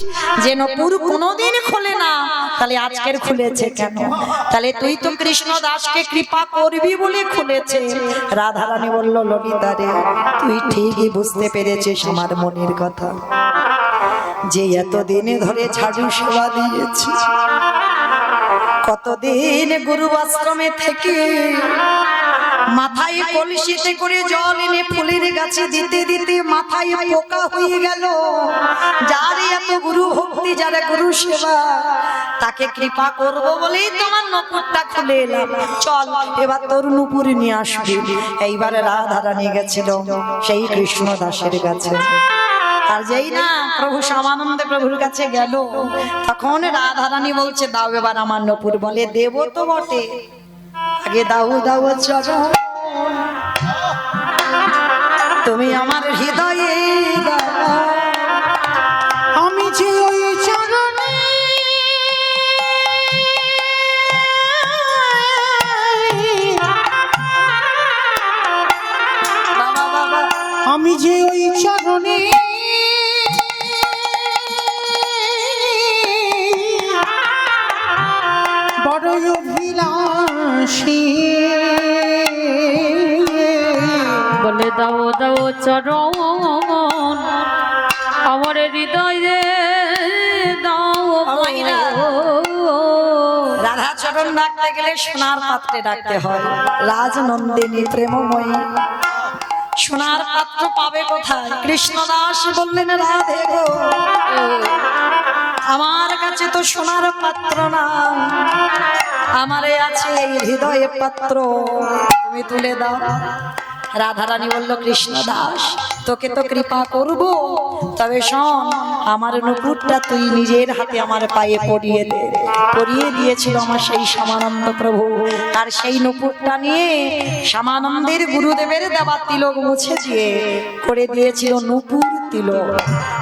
যে নপুর কোনোদিন খোলে না, তাহলে আজকের খুলেছে কেন? তাহলে তুই তো কৃষ্ণ দাসকে কৃপা করবি বলে খুলেছে। রাধারানী বলল ললিতা রে, তুই ঠিকই বুঝতে পেরেছিস আমার মনের কথা, যে এতদিনে ধরে ঝাড়ু সেবা দিয়েছি, কতদিন গুরু আশ্রমে থেকে মাথায় কলসিতে করে জল এনে ফুলের গাছে দিতে দিতে মাথায় পোকা হয়ে গেল। যার এত গুরু ভক্তি, যারা গুরু সেবা, তাকে কৃপা করব বলেই তোমার নপুরটা খুলে এলাম। চল এবার তোর নুপুর নিয়ে আসবি। এইবারে রাধারানী গেছিল সেই কৃষ্ণ দাসের কাছে, আর যেই না প্রভু শ্যামানন্দ প্রভুর কাছে গেল, তখন রাধারানী বলছে দাও এবার আমার নপুর। বলে দেব তো বটে, আগে দাও দাও চরণ, তুমি আমার হৃদয়ে দাও। আমি যে ওই চরণে বাবা বাবা, আমি যে ওই চরণে বড়ই অভিলাষী, বলে দাও দাও চরণ আমার হৃদয়ে দাও। মাইরা। রাধা চরণ ডাকতে গেলে সোনার পাত্রে ডাকতে হয়। রাজনন্দিনী প্রেমময়ী সোনার পাত্র পাবে কোথায়? কৃষ্ণদাস বললেন রাধে গো, আমার কাছে তো সোনার পাত্র নাই, আমারে আছে এই হৃদয়ে পাত্র, তুমি তুলে দাও। রাধারানী বলল কৃষ্ণ দাস, তোকে তো কৃপা করব, তবে শোন আমার নুপুরটা তুই নিজের হাতে আমার পায়ে পরিয়ে দে। পরিয়ে দিয়েছিল আমার সেই শ্যামানন্দ প্রভু, আর সেই নুপুরটা নিয়ে শ্যামানন্দের গুরুদেবের দেওয়া তিলক মুছে দিয়ে করে দিয়েছিল নুপুর তিলক।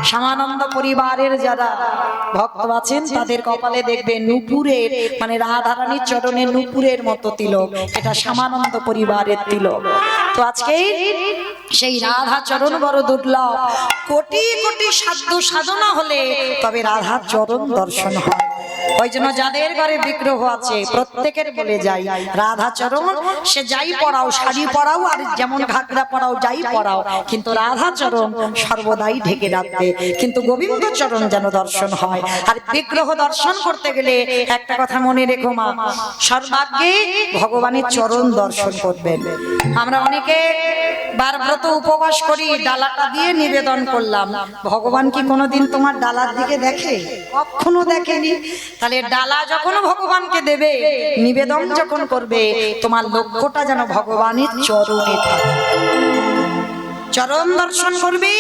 শ্যামানন্দ পরিবারের যারা ভক্ত আছেন তাদের কপালে দেখবে নুপুরের, মানে রাধারানীর চরণে নুপুরের মতো তিলক, এটা শ্যামানন্দ পরিবারের তিলক। তো আজকে সেই রাধা চরণ বড় দুর্লভ, কোটি কোটি সাধ্য সাধনা হলে তবে রাধার চরণ দর্শন হয়। ওই জন্য যাদের ঘরে বিগ্রহ আছে প্রত্যেকের বলে যাই রাধা চরণ, সে যাই পড়াও, শাড়ি পরাও আর যেমন ঘাগরা পরাও, যাই পরাও, কিন্তু রাধা চরণ সর্বদাই ঢেকে রাখবে, কিন্তু গোবিন্দ চরণ যেন দর্শন হয়। আর বিগ্রহ দর্শন করতে গেলে একটা কথা মনে রেখো মা, সর্বাগ্যে ভগবানের চরণ দর্শন করবেন। আমরা অনেকে বার ব্রত উপবাস করি, ডালাটা দিয়ে নিবেদন করলাম, ভগবান কি কোনোদিন তোমার ডালার দিকে দেখে? কখনো দেখেনি। তাহলে ডালা যখন ভগবানকে দেবে, নিবেদন যখন করবে, তোমার লক্ষ্যটা যেন ভগবানের চরণে থাকে। চরণ দর্শন করবে,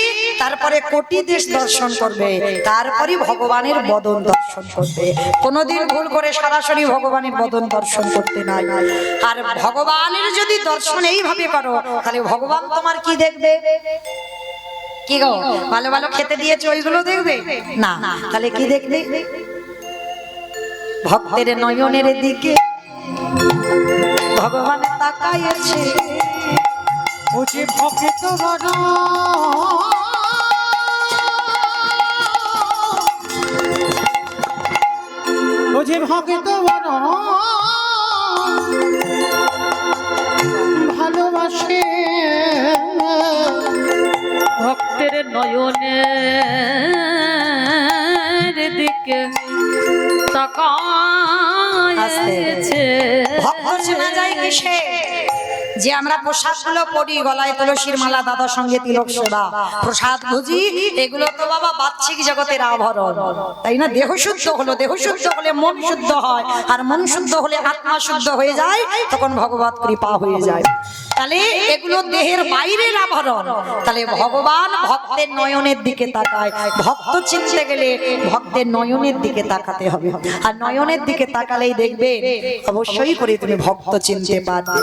তারপরে কোটি দেশ দর্শন করবে, তারপরে ভগবানের বদন দর্শন করবে। কোনোদিন ভুল করে সরাসরি ভগবানের বদন দর্শন করতে নাই। আর ভগবানের যদি দর্শন এইভাবে করো, তাহলে ভগবান তোমার কি দেখবে? কি গো, ভালো ভালো খেতে দিয়েছে ওইগুলো দেখবে না? তাহলে কি দেখবে? ভক্তের নয়নের দিকে ভগবান তাকাইছে, ও যে ভক্ত বড়, ও যে ভক্ত বড় ভক্তের নয়নের দিকে তাকায়েছে। ভক্ত চেনা যায় কিসে? যে আমরা প্রসাদগুলো পড়ি, গলায় তুলসীর মালা, দাদার সঙ্গে তিলক সেবা, প্রসাদ ভুজি, এগুলো তো বাবা বাহ্যিক জগতের আভরণ, তাই না? দেহ শুদ্ধ হলো, দেহ শুদ্ধ হলে মন শুদ্ধ হয়, আর মন শুদ্ধ হলে আত্মা শুদ্ধ হয়ে যায়, তখন ভগবত কৃপা হয়ে যায়। তাহলে এগুলো দেহের বাইরের আভরণ। তাহলে ভগবান ভক্তের নয়নের দিকে তাকায়। ভক্ত চিনতে গেলে ভক্তের নয়নের দিকে তাকাতে হবে, আর নয়নের দিকে তাকালেই দেখবে অবশ্যই করে তুমি ভক্ত চিনতে পারবে।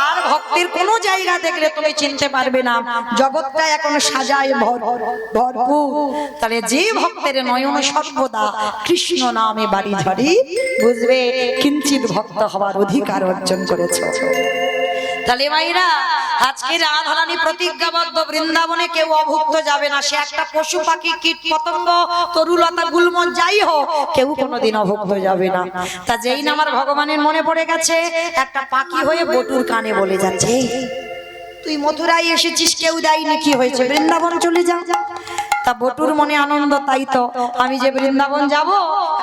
আর ভক্তের কোনো জায়গা দেখলে তুমি চিনতে পারবে না, জগৎটা এখন সাজায় ভরপুর। তাহলে যে ভক্তের নয়ন সর্বদা কৃষ্ণ নামে বাড়ি ঝাড়ি, বুঝবে কিঞ্চিত ভক্ত হওয়ার অধিকার অর্জন করেছে। তাহলে মাইরা, আজকে রাধারানী প্রতিজ্ঞাবদ্ধ, বৃন্দাবনে কেউ অভুক্ত যাবে না। সে একটা পশু পাখি, কীট পতঙ্গ, তরুলতা গুল্ম যাই হোক, কেউ কোনোদিন অভুক্ত যাবে না। তা যেই না আমার ভগবানের মনে পড়ে গেছে, একটা পাখি হয়ে বটুর কানে বলে যাচ্ছে, তুই মথুরায় এসেছিস, কেউ দেয়নি, কি হয়েছে, বৃন্দাবন চলে যা। তা বটুর মনে আনন্দ, তাই তো আমি যে বৃন্দাবন যাব,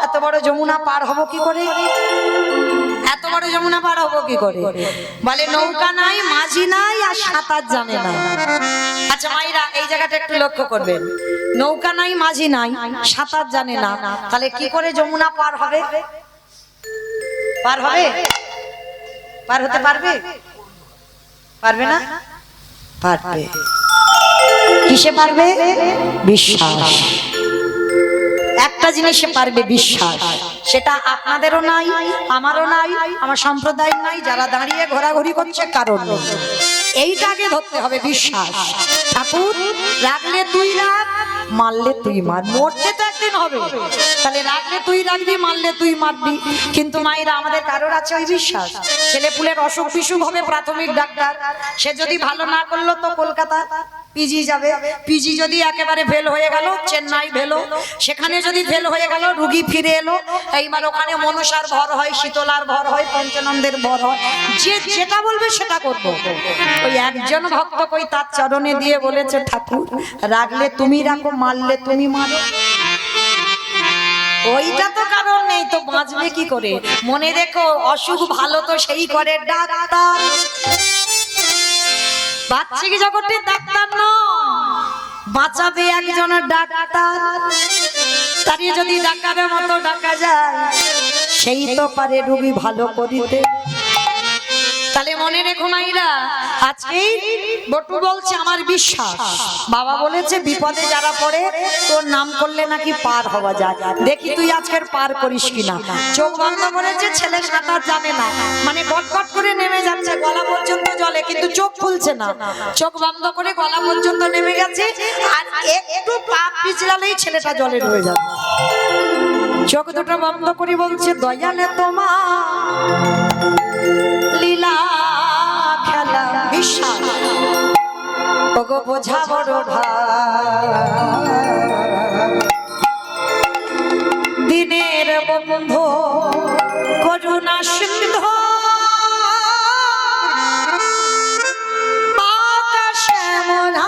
এত বড় যমুনা পার হব কি করে, এত বড় যমুনা পার হবো কি করে? বলে নৌকা নাই, মাঝি নাই, আর সাঁতার জানে না। আচ্ছা মাইরা, এই জায়গাটা একটু লক্ষ্য করবেন, নৌকা নাই, মাঝি নাই, সাঁতার জানে না, তাহলে কি করে যমুনা পার হবে? পার হবে? পার হতে পারবে? পারবে না? পারবে। কিসে পারবে? বিশ্বাস। একটা জিনিসে পারবে, বিশ্বাস। সেটা আপনাদেরও নাই, আমারও নাই, আমার সম্প্রদায় নাই, যারা দাঁড়িয়ে ঘোরাঘুরি করছে কারণ নেই। এইটাকে ধরতে হবে, বিশ্বাস। ঠাকুর রাখলে তুই রাখ, মারলে তুই মার, মরতে তো একদিন হবে। তাহলে রাখলে তুই রাখবি, মারলে তুই মারবি। কিন্তু মায়েরা, আমাদের কারোর আছে ওই বিশ্বাস? ছেলে পুলের অসুখ বিসুখ হবে, প্রাথমিক ডাক্তার, সে যদি ভালো না করলো তো কলকাতা পিজি যাবে। পিজি যদি একেবারে ফেল হয়ে গেল, চেন্নাই ফেলো, সেখানে যদি ফেল হয়ে গেল, রুগী ফিরে এলো, এইবার ওখানে মনসার ভর হয়, শীতলার ভর হয়, পঞ্চানন্দের ভর হয়, যে যেটা বলবে সেটা করবো। ওই একজন ভক্ত কই তার চরণে দিয়ে বলেছে, ঠাকুর রাখলে তুমি রাখো, মারলে তুমি মারো। ওইটা তো কারণ নেই, তো বাঁচবে কি করে? মনে রেখো, অসুখ ভালো তো সেই করে ডাক্তার, বাচ্চিক জগতের ডাক্তার নয়, বাঁচাবে একজন ডাক্তার। তারই যদি ডাক্তারের মতো ডাকা যায়, সেই তো পারে রোগী ভালো করিতে। তাহলে মনে রেখো মাইরা, আজকেই বটু বলছে আমার বিশ্বাস। বাবা বলেছে বিপদে যারা পড়ে তোর নাম করলে নাকি পার হওয়া যায়। দেখি তুই আজকের পার করিস কিনা। চোখ বন্ধ করেছে, ছেলে সাঁতার জানে না, মানে গটগট করে নেমে যাচ্ছে, গলা পর্যন্ত জলে, কিন্তু চোখ খুলছে না। চোখ বন্ধ করে গলা পর্যন্ত নেমে গেছে, আর একটু পা পিছলালেই ছেলেটা জলে ডুবে যাবে। চোখ দুটো বন্ধ করে বলছে, দয়ালে তোমার লীলা খেলা বিশ্বাস, ওগো বোঝা বড় দিনের বন্ধু করুণা সিন্ধু, আকাশে মোরা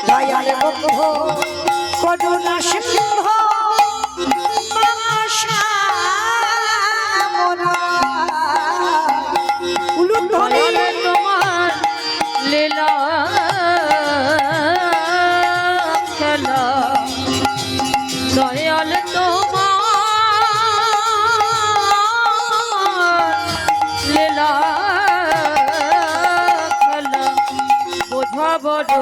দয়াল বন্ধু করুণা সিন্ধু, তোমার লীলা খেলা, দয়াল তোমার লীলা খেলা, বোঝা বড়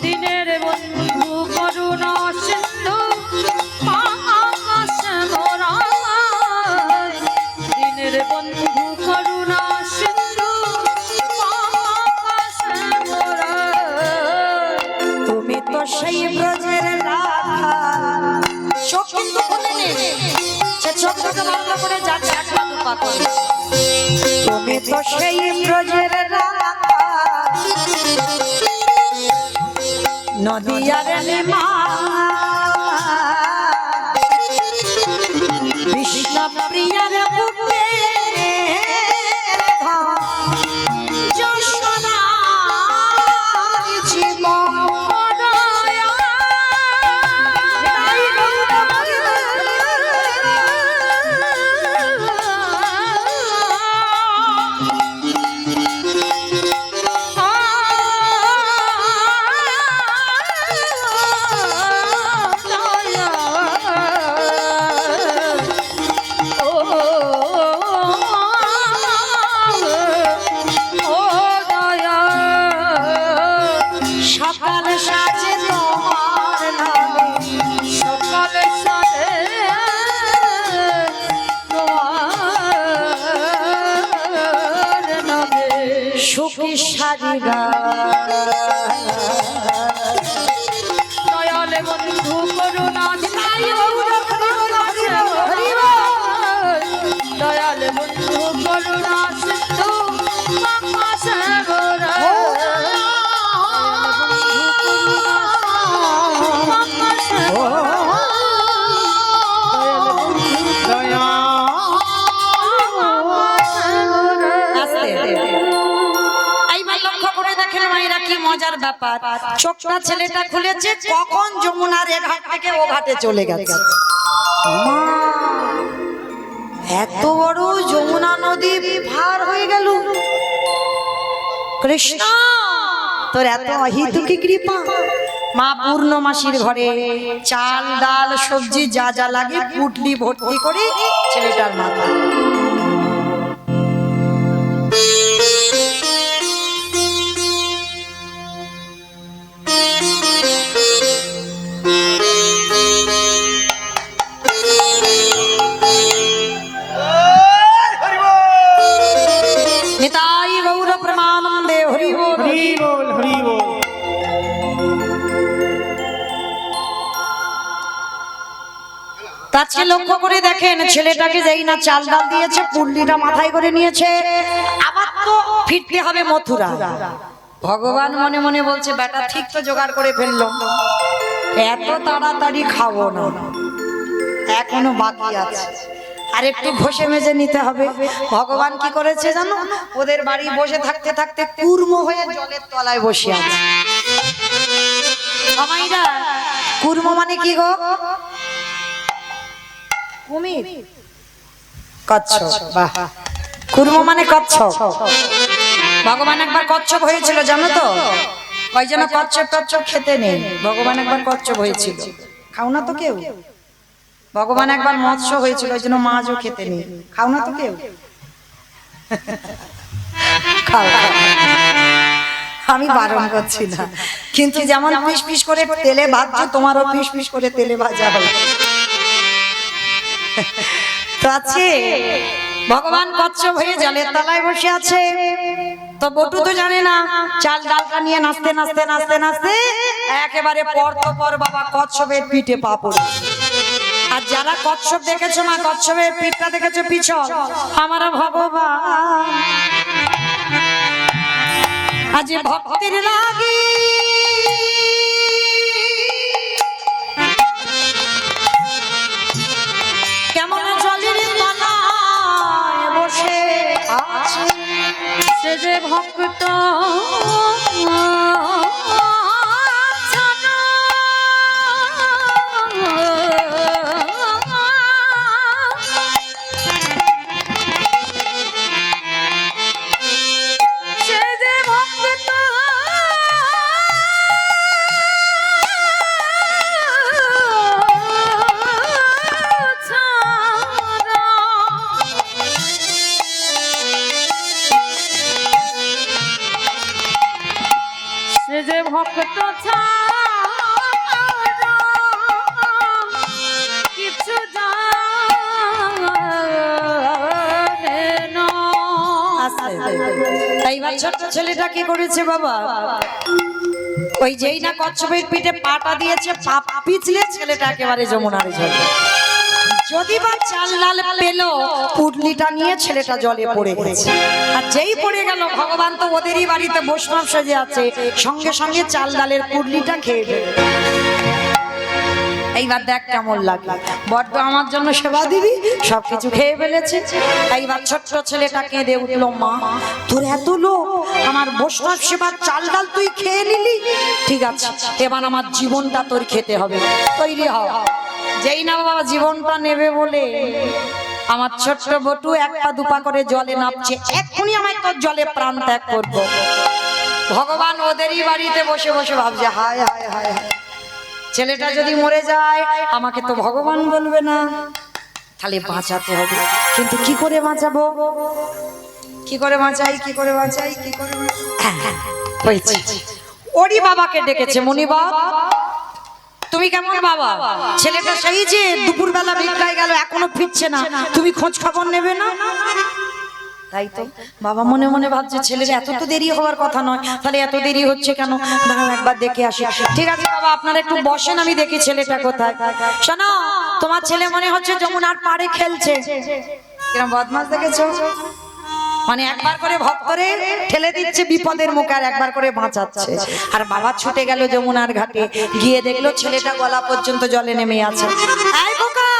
দিনের বন্ধু করুণা সিন্ধু, আকাশ মোরা দিনের বন্ধু করুণা সিন্ধু, আকাশ মোরা। তুমি তো সেই ব্রজের রাধা। চোখ কিন্তু খুলে নেই, সে চোখ দুটো বন্ধ করে যাচ্ছে একলা দুপা করে। তুমি তো সেই ব্রজের রাধা, নদিয়ার নিমা, বিষ্ণু প্রিয়ার বুকে হারি গা দয়াল বন্ধু করুণা দয়াল বন্ধু করুণা সিন্ধু মহাসাগর এইবার লক্ষ্য করে দেখেন মায়েরা কি মজার ব্যাপার চোখটা ছেলেটা খুলেছে কখন যমুনার এ ঘাট থেকে ও ঘাটে চলে গেছে মা, এত বড় যমুনা নদী পার হয়ে গেল কৃষ্ণ তোর এত অহিতুকি কৃপা মা পূর্ণমাসীর ঘরে চাল ডাল সবজি যা যা লাগে পুটলি ভর্তি করে ছেলেটার মাথা নিতাই গৌর প্রমানন্দে হরি বল হরি বল হরি বল। তাকে লক্ষ্য করে দেখেন ছেলেটাকে যেই না চাল ডাল দিয়েছে পুল্লিটা মাথায় করে নিয়েছে আবার তো ফিরতে হবে মথুরা ভগবান মনে মনে বলছে বেটা ঠিক তো জোগাড় করে ফেললো এত তাড়াতাড়ি খাবো না এখনো বাকি আছে আর একটু ঘষে মেজে নিতে হবে ভগবান কি করেছে জানো ওদের বাড়ি বসে থাকতে থাকতে কুর্ম হয়ে জলের তলায় বসে আছে আমাইরা কুর্ম মানে কি গো কুমির কচ্ছপ বাহ কুর্ম মানে কচ্ছপ ভগবান একবার কচ্ছপ হয়েছিল জানো তো ওই জন্য কচ্ছপ টচ্ছপ খেতে নেই ভগবান একবার কচ্ছপ হয়েছিল খাও না তো কেউ ভগবান একবার মৎস্য হয়েছিল ওই জন্য মাছও খেতে নেই খাও না তো কেউ খাও খাও। আমি বারণ করছি না কিন্তু যেমন পিস পিস করে তেলে ভাজছো তোমারও পিস পিস করে তেলে ভাজা হবে তো আছে ভগবান কচ্ছপ হয়ে জলের তলায় বসে আছে তো বটু তো জানে না চাল ডালটা নিয়ে নাচতে নাচতে নাচতে নাচতে একেবারে পর তো পর বাবা কচ্ছপের পিঠে পা পড়েছে আর যারা কচ্ছপ দেখেছো না কচ্ছপের পিঠটা দেখেছো পিছন আমার ভগবান আজ ভক্তির লাগি কেমন জলের তলায় বসে আছে সে যে ভক্ত ভক্ত ছাড়া কিছু জানে না। এইবার ছোট্ট ছেলেটা কি করেছে বাবা ওই যেই না কচ্ছপের পিঠে পাটা দিয়েছে পা পিছলে ছেলেটা একেবারে যমুনারে ঝরে যদি বা চাল ডাল পেলো পুটলিটা নিয়ে ছেলেটা জলে পড়ে গেছে আর যেই পড়ে গেল ভগবান তো ওদেরই বাড়িতে বৈষ্ণব সেজে আছে সঙ্গে সঙ্গে চাল ডালের পুটলিটা খেয়ে ফেলে এইবার দেখ কেমন লাগলো বড্ড আমার জন্য সেবা দিবি সবকিছু খেয়ে ফেলেছে এইবার ছোট্ট ছেলেটা কেঁদে উঠলো মা তোর এত লোক আমার বৈষ্ণব সেবার চাল ডাল তুই খেয়ে নিলি ঠিক আছে এবার আমার জীবনটা তোর খেতে হবে তৈরি হ যেই না বাবা জীবনটা নেবে বলে আমার ছোট্ট বটু এক পা দুপা করে জলে নামছে এক্ষুনি আমায় তোর জলে প্রাণ ত্যাগ করবো ভগবান ওদেরই বাড়িতে বসে বসে ভাবছে হায় হায় হায় হায় ছেলেটা যদি মরে যায় আমাকে তো ভগবান বলবে না তাহলে বাঁচাতে হবে কিন্তু কি করে বাঁচাবো কি করে বাঁচাই কি করে বাঁচাই কি করে হয়েছে ওরই বাবাকে ডেকেছে মনিবাব তুমি কেমন বাবা ছেলেটা সেই যে দুপুরবেলা ভিক্ষায় গেল এখনো ফিরছে না তুমি খোঁজ খবর নেবে না তাই তো বাবা মনে মনে ভাবছে ছেলের এত তো দেরি হওয়ার কথা নয়, তাহলে এত দেরি হচ্ছে কেন, দাঁড়াও একবার দেখে আসি। ঠিক আছে বাবা আপনারা একটু বসেন, আমি দেখি ছেলেটা কোথায়। শোনো, তোমার ছেলে মনে হচ্ছে যমুনার পাড়ে খেলছে। কিরম বদমাস দেখেছো, মানে একবার করে ভক্তরে ঠেলে দিচ্ছে বিপদের মুখে আর একবার করে বাঁচাচ্ছে। আর বাবা ছুটে গেল যমুনার ঘাটে, গিয়ে দেখলো ছেলেটা গলা পর্যন্ত জলে নেমে আছে। এই বোকা,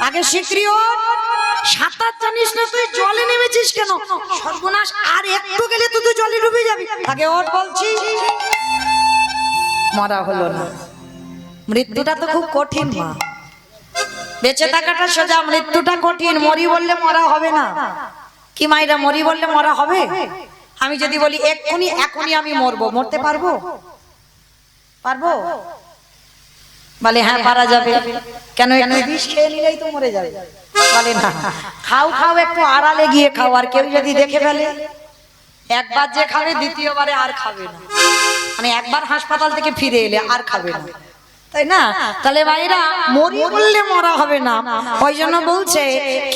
আগে শিগগিরই ওঠ, সাঁতার জানিস না তুই, জলে নেমেছিস কেন? সর্বনাশ, আর একটু গেলে তুই জলে ডুবে যাবি। আগে ওঠ বলছি। মরা হলো না। মৃত্যুটা তো খুব কঠিন মা, বেঁচে থাকাটা সোজা, মৃত্যুটা কঠিন। মরি বললে মরা হবে না কি মাইরা, মরি বললে মরা হবে? আমি যদি বলি এক্ষুনি এখনই আমি মরবো, মরতে পারবো? পারবো? বলে হ্যাঁ পারা যাবে। কেন? একটু বিষ খেয়ে নিলেই তো মরে যাবে। বলে না, খাও খাও, একটু আড়ালে গিয়ে খাও, আর কেউ যদি দেখে ফেলে, একবার যে খাবে দ্বিতীয়বারে আর খাবে না। মানে একবার হাসপাতাল থেকে ফিরে এলে আর খাবে না, তাই না? তাহলে ভাইরা, মরি বললে মরা হবে না। ওই জন্য বলছে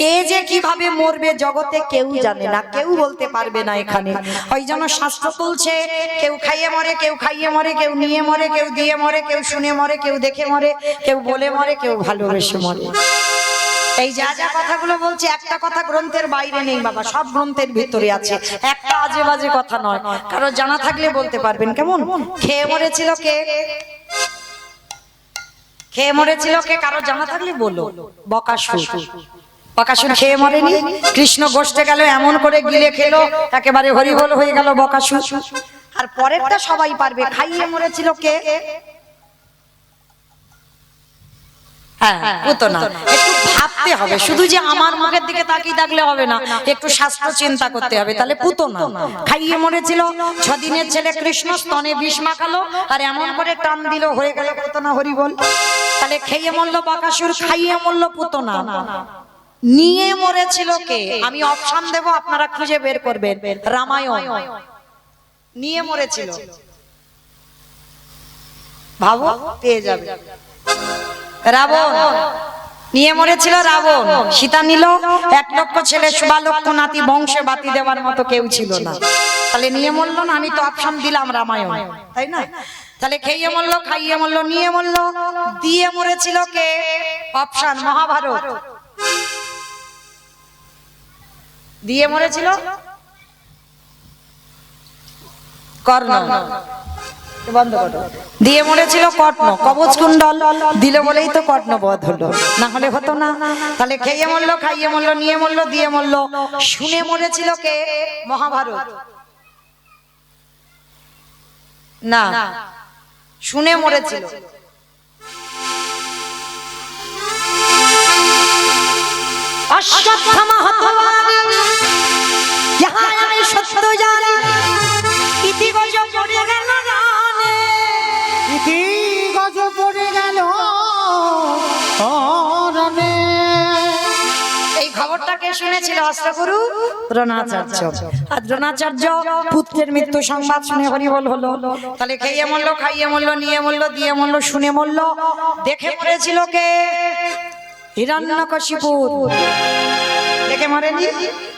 কে যে কিভাবে মরবে জগতে কেউ জানে না, কেউ বলতে পারবে না এখানে। ওই জন্য শাস্ত্র বলছে কেউ খাইয়ে মরে, কেউ খাইয়ে মরে, কেউ নিয়ে মরে, কেউ দিয়ে মরে, কেউ শুনে মরে, কেউ দেখে মরে, কেউ বলে মরে, কেউ ভালোবেসে মরে। এই যা যা কথাগুলো বলছি একটা কথা গ্রন্থের বাইরে নেই বাবা, সব গ্রন্থের ভিতরে আছে, একটা আজে বাজে কথা নয়। কারো জানা থাকলে বলতে পারবেন। কেমন? খেয়ে মরেছিল কে? খেয়ে মরেছিল কে? কারো জানা থাকলে বলো। বকাসুর। বকাসুর খেয়ে মরেনি, কৃষ্ণ গোষ্ঠে গেল এমন করে গিলে খেলো একেবারে হরিবোল হয়ে গেল বকাসুর। আর পরেরটা সবাই পারবে। খাইয়ে মরেছিল কে? হ্যাঁ, পুতনা। একটু ভাবতে হবে, শুধু যে আমার মুখের দিকে তাকিয়ে থাকলে হবে না, একটু শাস্ত্র চিন্তা করতে হবে। তাহলে পুতনা খাইয়ে মরেছিল। 6 দিনের ছেলে কৃষ্ণ স্তনে বিষ মাখালো আর এমন করে টান দিল, হয়ে গেল পুতনা হরিবোল। তাহলে খেয়ে মরল বকাসুর, খাইয়ে মরল পুতনা। নিয়ে মরেছিল কে? আমি অপশন দেব, আপনারা খুঁজে বের করবেন। রামায়ণ। নিয়ে মরেছিল, ভাবো পেয়ে যাবে। রাবণ নিয়ে মরেছিল। রাবণ। সীতা নিল। 1 লক্ষ ছেলে, 1.25 লক্ষ নাতি, বংশে বাতি দেওয়ার মতো কেউ ছিল না। তাহলে নিয়ে মরলো না? আমি তো অপশন দিলাম রামায়ণ, তাই না? তাহলে খেয়ে মরলো, খাইয়ে মরলো, নিয়ে মরলো। দিয়ে মরেছিল কে? অপশন মহাভারত। দিয়ে মরেছিল কর্ণ। বন্ধ করো। দিয়ে মরেছিল কর্ণ। কবচ কুণ্ডল দিল বলেই তো কর্ণ বধ হলো, না হলে হতো না। তাহলে খেয়ে মরলো, খাইয়ে মরলো, নিয়ে মরলো, দিয়ে মরলো। শুনে মরেছিল কে? মহাভারত। না, শুনে মরেছিল অশ্বত্থামা হতবাদী, যাহা আমি সত্য জানি, ইতি গজ পড়ে গেল রানে। ইতি গজ পড়ে গেল রণে। এই খবরটাকে শুনেছিল অষ্টগুরু দ্রোণাচার্য। আর দ্রোণাচার্য পুত্রের মৃত্যু সংবাদ শুনে হরিবোল হলো। তাহলে খেয়ে মরলো, খাইয়ে মরলো, নিয়ে মরলো, দিয়ে মরলো, শুনে মরলো। দেখে মরেছিল কে? হিরণ্যকশিপু। দেখে মরেনি?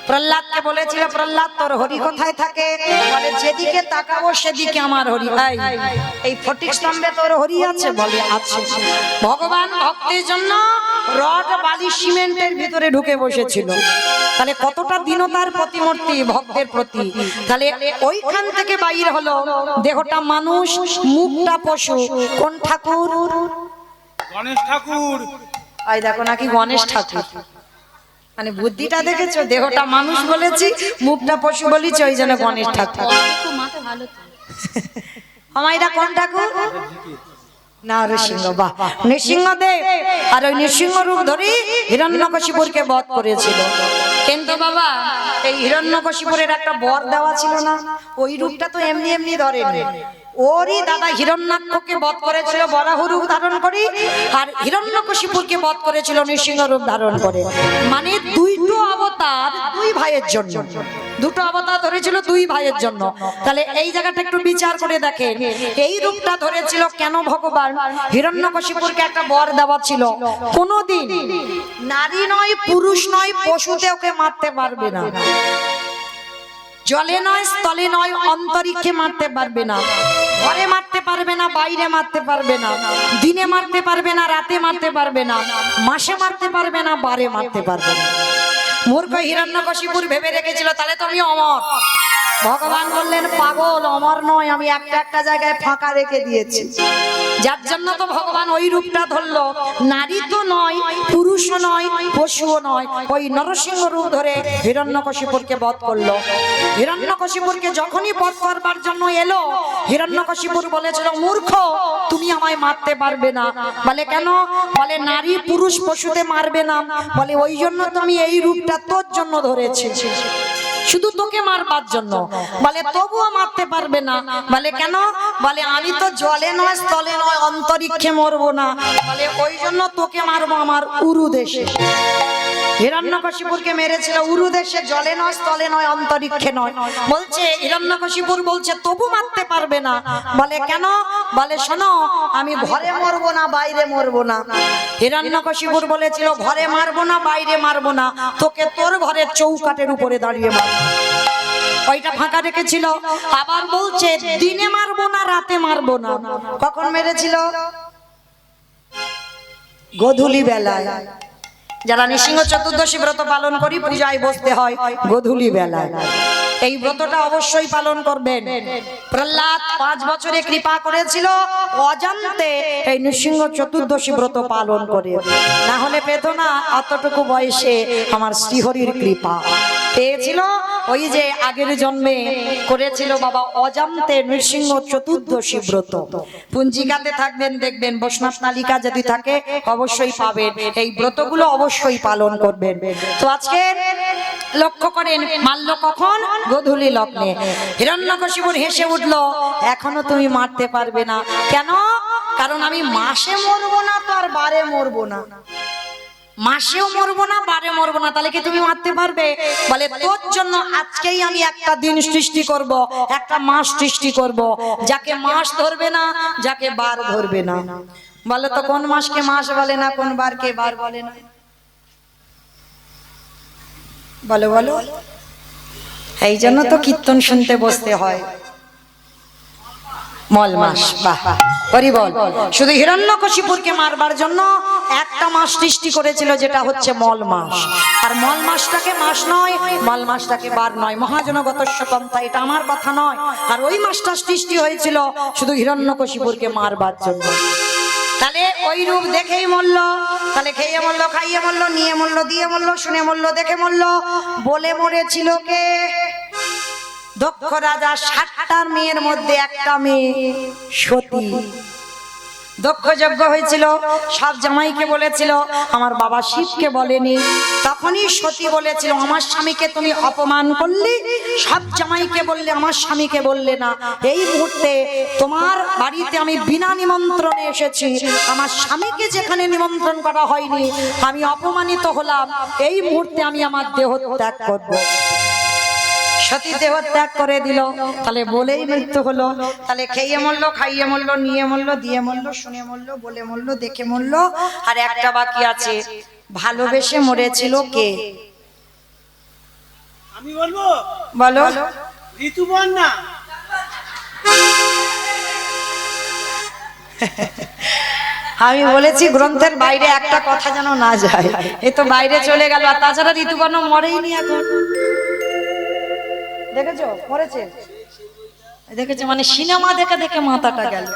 প্রহ্লাদকে বলেছিল, প্রহ্লাদ তোর হরি কোথায় থাকে? বলে যেদিকে তাকাবো সেদিকে আমার হরি। এই ফটিক স্তম্ভে তোর হরি আছে? বলে আছে। ভগবান ভক্তের জন্য রড বালি সিমেন্টের ভিতরে ঢুকে বসেছিল। তাহলে কতটা দীনতার প্রতিমূর্তি ভক্তের প্রতি। তাহলে ওইখান থেকে বাইর হলো, দেহটা মানুষ, মুখটা পশু। কোন ঠাকুর? গণেশ ঠাকুর। এই দেখো নাকি গণেশ ঠাকুর। মানে বুদ্ধিটা দেখেছো? দেহটা মানুষ বলেছি, মুখটা পশু বলেছি, ওই জন্য গণেশ ঠাকুর। আমাইরা কোন ঠাকুর? না, নৃসিংহ। বাহ, নৃসিংহদেব। আর ওই নৃসিংহ রূপ ধরে হিরণ্যকশিপুরকে বধ করেছিল। কিন্তু বাবা, এই হিরণ্যকশিপুরের একটা বর দেওয়া ছিল না? ওই রূপটা তো এমনি এমনি ধরেনি। ওরই দাদা হিরণ্যাক্ষকে বধ করেছিল বরাহ রূপ ধারণ করে, আর হিরণ্যকশিপুরকে বধ করেছিল নৃসিংহ রূপ ধারণ করে। মানে দুইটো অবতার দুই ভাইয়ের জন্য। দুটো অবতার ধরেছিল দুই ভাইয়ের জন্য। তাহলে এই জায়গাটা একটু বিচার করে দেখেন, এই রূপটা ধরেছিল কেন ভগবান? হিরণ্যকশিপুরকে একটা বর দেওয়া ছিল, কোনোদিন নারী নয়, পুরুষ নয়, পশুতে ওকে মারতে পারবে না, জলে নয়, স্থলে নয়, অন্তরিক্ষে মারতে পারবে না, ঘরে মারতে পারবে না, বাইরে মারতে পারবে না, দিনে মারতে পারবে না, রাতে মারতে পারবে না, মাসে মারতে পারবে না, বারে মারতে পারবে না। মূর্খ হিরণ্যকশিপুর ভেবে রেখেছিল তাহলে তো আমি অমর। ভগবান বললেন পাগল, অমর নয়, আমি একটা একটা জায়গায় ফাঁকা রেখে দিয়েছি। যার জন্য তো ভগবান ওই রূপটা ধরলো। নারী তো নয়, পুরুষও নয়, পশুও নয়, ওই নরসিংহ রূপ ধরে হিরণ্যকশিপুরকে বধ করলো। হিরণ্যকশিপুরকে যখনই বধ করবার জন্য এলো, হিরণ্যকশিপুর বলেছিল মূর্খ, তুমি আমায় মারতে পারবে না। বলে কেন? বলে নারী পুরুষ পশুতে মারবে না। বলে ওই জন্য তো আমি এই রূপটা তোর জন্য ধরেছি, শুধু তোকে মারবার জন্য। বলে তবুও মারতে পারবে না। বলে কেন? বলে আমি তো জলে নয়, স্থলে নয়, অন্তরিক্ষে মরবো না। বলে ওই জন্য তোকে মারবো আমার উরু দেশে। হিরণ্যকশিপুরকে মেরেছিল উরু দেশে, জলে নয়, স্থলে নয়, অন্তরিক্ষে নয়। বলছে হিরণ্যকশিপুর বলছে তবু মারতে পারবে না। বলে কেন? বলে শোনো, আমি ঘরে মরবো না, বাইরে মরবো না। হিরণ্যকশিপুর বলেছিল ঘরে মারবো না, বাইরে মারবো না, তোকে তোর ঘরের চৌকাটের উপরে দাঁড়িয়ে মারবো। ওইটা ফাঁকা রেখেছিল। আবার বলছে দিনে মারবো না, রাতে মারবো না। কখন মেরেছিল? গোধূলি বেলায়। যারা নৃসিংহ চতুর্দশী ব্রত পালন করি, পূজায় বসতে হয় গোধূলি বেলায়। এই ব্রতটা অবশ্যই পালন করবেন। প্রহ্লাদ 5 বছরে কৃপা করেছিল, অজান্তে এই নৃসিংহ চতুর্দশী ব্রত পালন করে, না হলে পেত না। অতটুকু বয়সে আমার শ্রীহরির কৃপা পেয়েছিল। ওই যে আগের জন্মে করেছিল বাবা অজান্তে নৃসিংহ চতুর্দশী ব্রত। পঞ্জিকাতে থাকবেন, দেখবেন বৈষ্ণব তালিকা যদি থাকে অবশ্যই পাবেন। এই ব্রতগুলো অবশ্যই পালন করবেন। তো আজকে লক্ষ্য করেন, মারল কখন? গোধূলি লগ্নে। হিরণ্যকশিপুর হেসে উঠলো, এখনো তুমি মারতে পারবে না। কেন? কারণ আমি মাসে মরবো না, তো আর বারে মরবো না। মাসেও মরবো না, বারে মরবো না, তাহলে কি তুমি মারতে পারবে? বলে তোর জন্য আজকেই আমি একটা দিন সৃষ্টি করব, একটা মাস সৃষ্টি করব, যাকে মাস ধরবে না, যাকে বার ধরবে না। বলে তো কোন মাসকে মাস বলে না, কোন বারকে বার বলে না? বলো বলো। এই জন্য তো কীর্তন শুনতে বসতে হয়। মল মাস, বাহ হরি বল। শুধু হিরণ্যকশিপুরকে মারবার জন্য একটা মাস সৃষ্টি করেছিল, যেটা হচ্ছে মল মাস। আর মল মাসটাকে মাস নয়, মল মাসটাকে বার নয়, মহাজনগতস্য পন্থা, এটা আমার কথা নয়। আর ওই মাসটা সৃষ্টি হয়েছিল শুধু হিরণ্যকশিপুরকে মারবার জন্য। তাহলে ওই রূপ দেখেই মরল। তাহলে খেয়ে মরল, খাইয়ে মরল, নিয়ে মরল, দিয়ে মরল, শুনে মরল, দেখে মরল। বলে মরেছিল কে? দক্ষ রাজা 60টার মেয়ের মধ্যে একটা মেয়ে সতী। দক্ষ যজ্ঞ হয়েছিল, সব জামাইকে বলেছিল, আমার বাবা শিবকে বলেনি। তখনই সতী বলেছিল আমার স্বামীকে তুমি অপমান করলে, সব জামাইকে বললে, আমার স্বামীকে বললে না। এই মুহূর্তে তোমার বাড়িতে আমি বিনা নিমন্ত্রণে এসেছি, আমার স্বামীকে যেখানে নিমন্ত্রণ করা হয়নি, আমি অপমানিত হলাম। এই মুহূর্তে আমি আমার দেহ ত্যাগ করবো। সতী দেহ ত্যাগ করে দিল। তাহলে বলেই মৃত্যু হলো। তাহলে খেয়ে মরলো, খাইয়ে মরলো, নিয়ে মরলো, দিয়ে মরলো, শুনে মরলো, বলে মরলো, দেখে মরলো। আর একটা বাকি আছে, ভালোবেসে মরেছিল কে? আমি বলবো, বলো। ঋতুপর্ণা। আমি বলেছি গ্রন্থের বাইরে একটা কথা যেন না যায়। এ তো বাইরে চলে গেল। আর তাছাড়া ঋতুপর্ণা মরেইনি এখন। দেখেছো মরেছে? দেখেছো মানে সিনেমা দেখে দেখে মাথাটা গেল।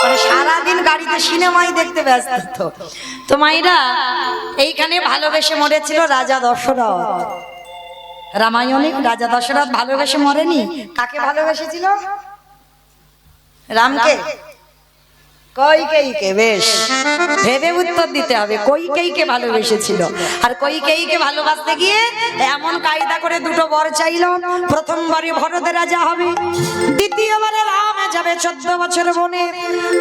মানে সারাদিন গাড়িতে সিনেমাই দেখতে ব্যস্ত। তো মাইরা এইখানে ভালোবেসে মরেছিল রাজা দশরথ। রামায়ণে রাজা দশরথ ভালোবেসে মরেনি। কাকে ভালোবেসেছিল? রামকে। কইকেয়ীকে, বেশ ভেবে উত্তর দিতে হবে। কইকেয়ীকে ভালোবেসেছিল, আর কইকেয়ীকে ভালোবাসতে গিয়ে এমন কায়দা করে দুটো বর চাইলো। প্রথমবারে ভরত রাজা হবে, দ্বিতীয়বারে রাম যাবে 14 বছর বনে।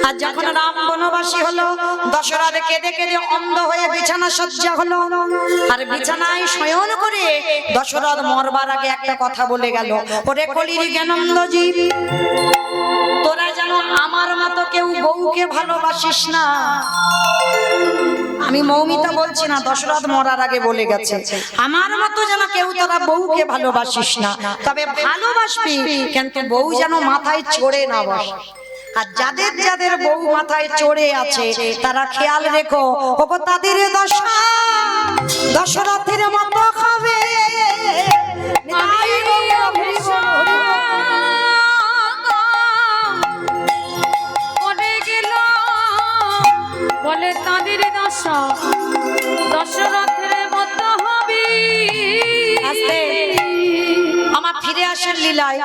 আর যখন রাম বনবাসী হলো, দশরথ কেঁদে কেঁদে অন্ধ হয়ে বিছানা সজ্জা হলো। আর বিছানায় শয়ন করে দশরথ মরবার আগে একটা কথা বলে গেল, ওরে কলির জ্ঞানন্দ জীব, তোরা যেন আমার মতো কেউ বউকে ভালোবাসিস না। আমি মৌমিতা বলছি না, দশরথ মরার আগে বলে গেছে, আমার মতো যেন কেউ তোরা বউকে ভালোবাসিস না, তবে ভালোবাসবি কিন্তু বউ যেন মাথায় চড়ে না বসে। আর যাদের যাদের বউ মাথায় চড়ে আছে তারা খেয়াল রেখো, ওগো তাদের দশা দশরথের মতো খাবে। বলে তাদের দশা দশরথের মতো হবে। আস্তে, আমার ফিরে আসেন লীলায়।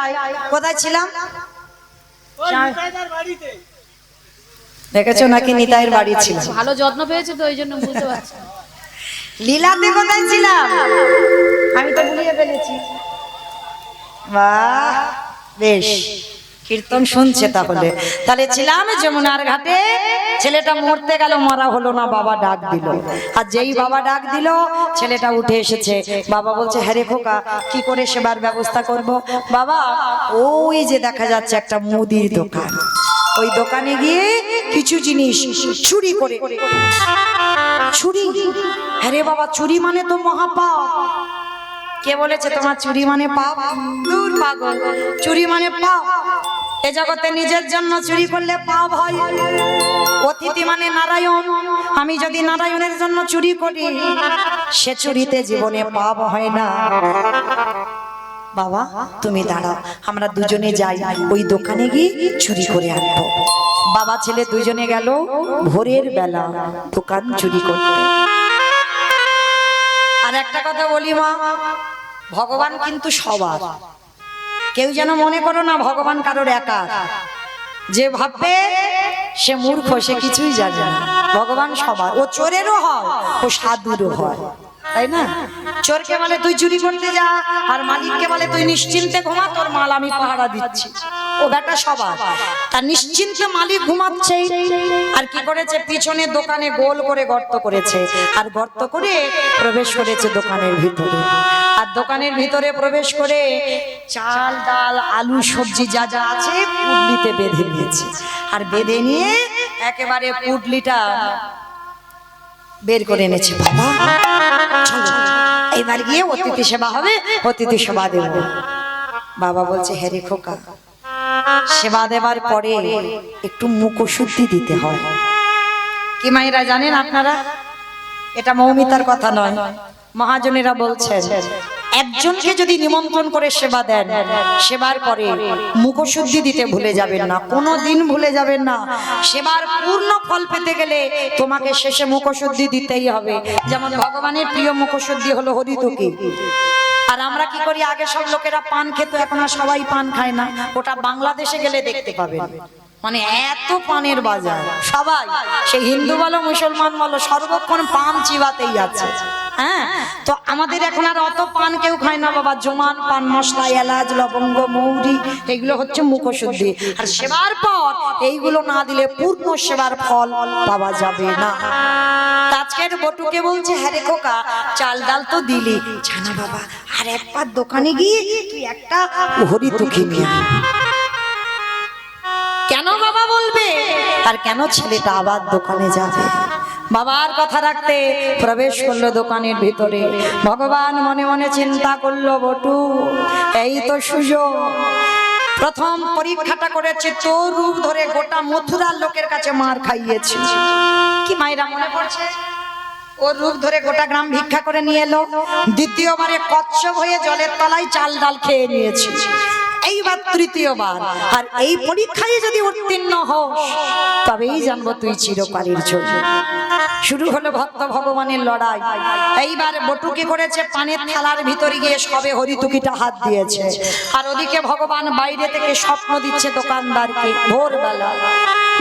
কোথায় ছিলাম? ওই নিতাইদার বাড়িতে। দেখেছো নাকি নিতাইয়ের বাড়ি ছিল। ভালো যত্ন পেয়েছে তো, এই জন্য বুঝতে পারছি। লীলাতে কোথায় ছিলাম? আমি তো ভুলিয়ে ফেলেছি। বাহ, বেশ কীর্তন শুনছে তাহলে। তাহলে ছিলাম যমুনার ঘাটে, ছেলেটা মরতে গেল, মরা হলো না, বাবা ডাক দিল। আর যেই বাবা ডাক দিল ছেলেটা উঠে এসেছে। বাবা বলছে, হ্যাঁ রে খোকা, কি করে সেবার ব্যবস্থা করব? বাবা, ওই যে দেখা যাচ্ছে একটা মুদির দোকান, ওই দোকানে গিয়ে কিছু জিনিস চুরি করে। চুরি? হ্যাঁ রে বাবা, চুরি মানে তো মহাপাপ। কে বলেছে তোমার চুরি মানে পাপ? দূর পাগল, চুরি মানে পাপ। এ জগতে নিজের জন্য চুরি করলে পাপ হয়। অতিথি মানে নারায়ণ, আমি যদি নারায়ণের জন্য চুরি করি সে চুরিতে জীবনে পাপ হয় না। বাবা তুমি দাঁড়াও, আমরা দুজনে যাই, ওই দোকানে গিয়ে চুরি করে আনবো। বাবা ছেলে দুজনে গেল ভোরের বেলা দোকান চুরি করতে। আর একটা কথা বলি মা, ভগবান কিন্তু সবার, কেউ যেন মনে করো না ভগবান কারোর একা। যে ভাববে সে মূর্খ, সে কিছুই জানে না। ভগবান সবার, ও চোরেরও হয়, ও সাধুরও হয়, তাই না? চোরকে বলে তুই চুরি করতে যা, আর মালিককে বলে তুই নিশ্চিন্তে ঘুমা, তোর মাল আমি পাহারা দিচ্ছি। ও বেটা সবার, তার নিশ্চিন্তে মালিক ঘুমাচ্ছে। আর কি করেছে? পিছনে দোকানে গোল করে গর্ত করেছে, আর গর্ত করে প্রবেশ করেছে দোকানের ভিতরে। আর দোকানের ভিতরে প্রবেশ করে চাল ডাল আলু সবজি যা যা আছে পুডলিতে বেঁধে নিয়েছে। আর বেঁধে নিয়ে একেবারে পুডলিটা বের করে এনেছে। বাবা চলো এবার গিয়ে অতিথি সেবা হবে, অতিথি সেবা দেব। বাবা বলছে, হ্যাঁ রে খোকা, সেবা দেবার পরে একটু মুখশুদ্ধি দিতে হয়। কি মায়েরা জানেন আপনারা? এটা মৌমিতার কথা নয়, মহাজনেরা বলছেন একজনকে যদি নিমন্ত্রণ করে সেবা দেন, সেবার পরে মুখশুদ্ধি দিতে ভুলে যাবেন না, কোনোদিন ভুলে যাবেন না। সেবার পূর্ণ ফল পেতে গেলে তোমাকে শেষে মুখশুদ্ধি দিতেই হবে। যেমন ভগবানের প্রিয় মুখশুদ্ধি হলো হরিতুকি। আর আমরা কি করি? আগে সব লোকেরা পান খেত, এখন আর সবাই পান খায় না। ওটা বাংলাদেশে গেলে দেখতে পাবেন, মানে এত পানের বাজার, সবাই সে হিন্দু বলো মুসলমান বলো সর্বক্ষণ পান চিবাতেই আছে। হ্যাঁ, তো আমাদের এখন আর অত পান কেউ খায় না বাবা। জোমান পান মশলা, এলাচ, লবঙ্গ, মৌরি, এগুলো হচ্ছে মুখশুদ্ধি। আর সেবার পর এইগুলো না দিলে পূর্ণ সেবার ফল পাওয়া যাবে না। আজকের বটুকে বলছে, হ্যাঁ রে খোকা, চাল ডাল তো দিলি, জানা বাবা আর একবার দোকানে গিয়ে তুই একটা হরিতুকি নিয়ে আয়। কেন বাবা বলবে? আর কেন ছেলেটা আবার দোকানে যাবে? বাবার কথা রাখতে প্রবেশ করলো দোকানের ভিতরে। ভগবান মনে মনে চিন্তা করলো, বটু এই তো সুযোগ, প্রথম পরীক্ষাটা করেছে, তোর রূপ ধরে গোটা মথুরার লোকের কাছে মার খাইয়েছে। কি মায়েরা মনে পড়ছে? ওর রূপ ধরে গোটা গ্রাম ভিক্ষা করে নিয়ে এলো। দ্বিতীয়বারে কচ্ছপ হয়ে জলের তলায় চাল ডাল খেয়ে নিয়েছে। এইবার তৃতীয়বার। আর এই পরীক্ষায় যদি উত্তীর্ণ হস তবেই জানবো তুই চিরকালের জন্য। শুরু হলো ভক্ত ভগবানের লড়াই। এইবার বটুকি করেছে, পানের থালার ভিতরে গিয়ে সবে হরিতুকিটা হাত দিয়েছে। আর ওদিকে ভগবান বাইরে থেকে স্বপ্ন দিচ্ছে দোকানদারকে। ভোরবেলা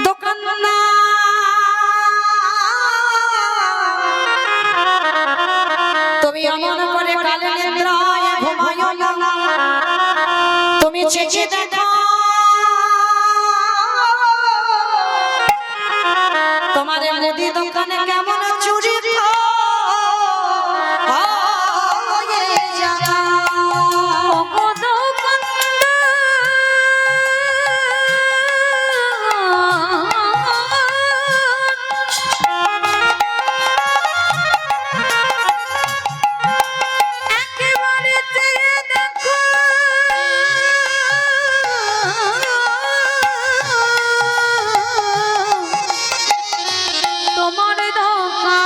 দোকানদার তোমার মুদি দোকানে কেমন চুরি হয়ে জানা। ওগো একেবারে চেয়ে দেখো তোমার দোকানে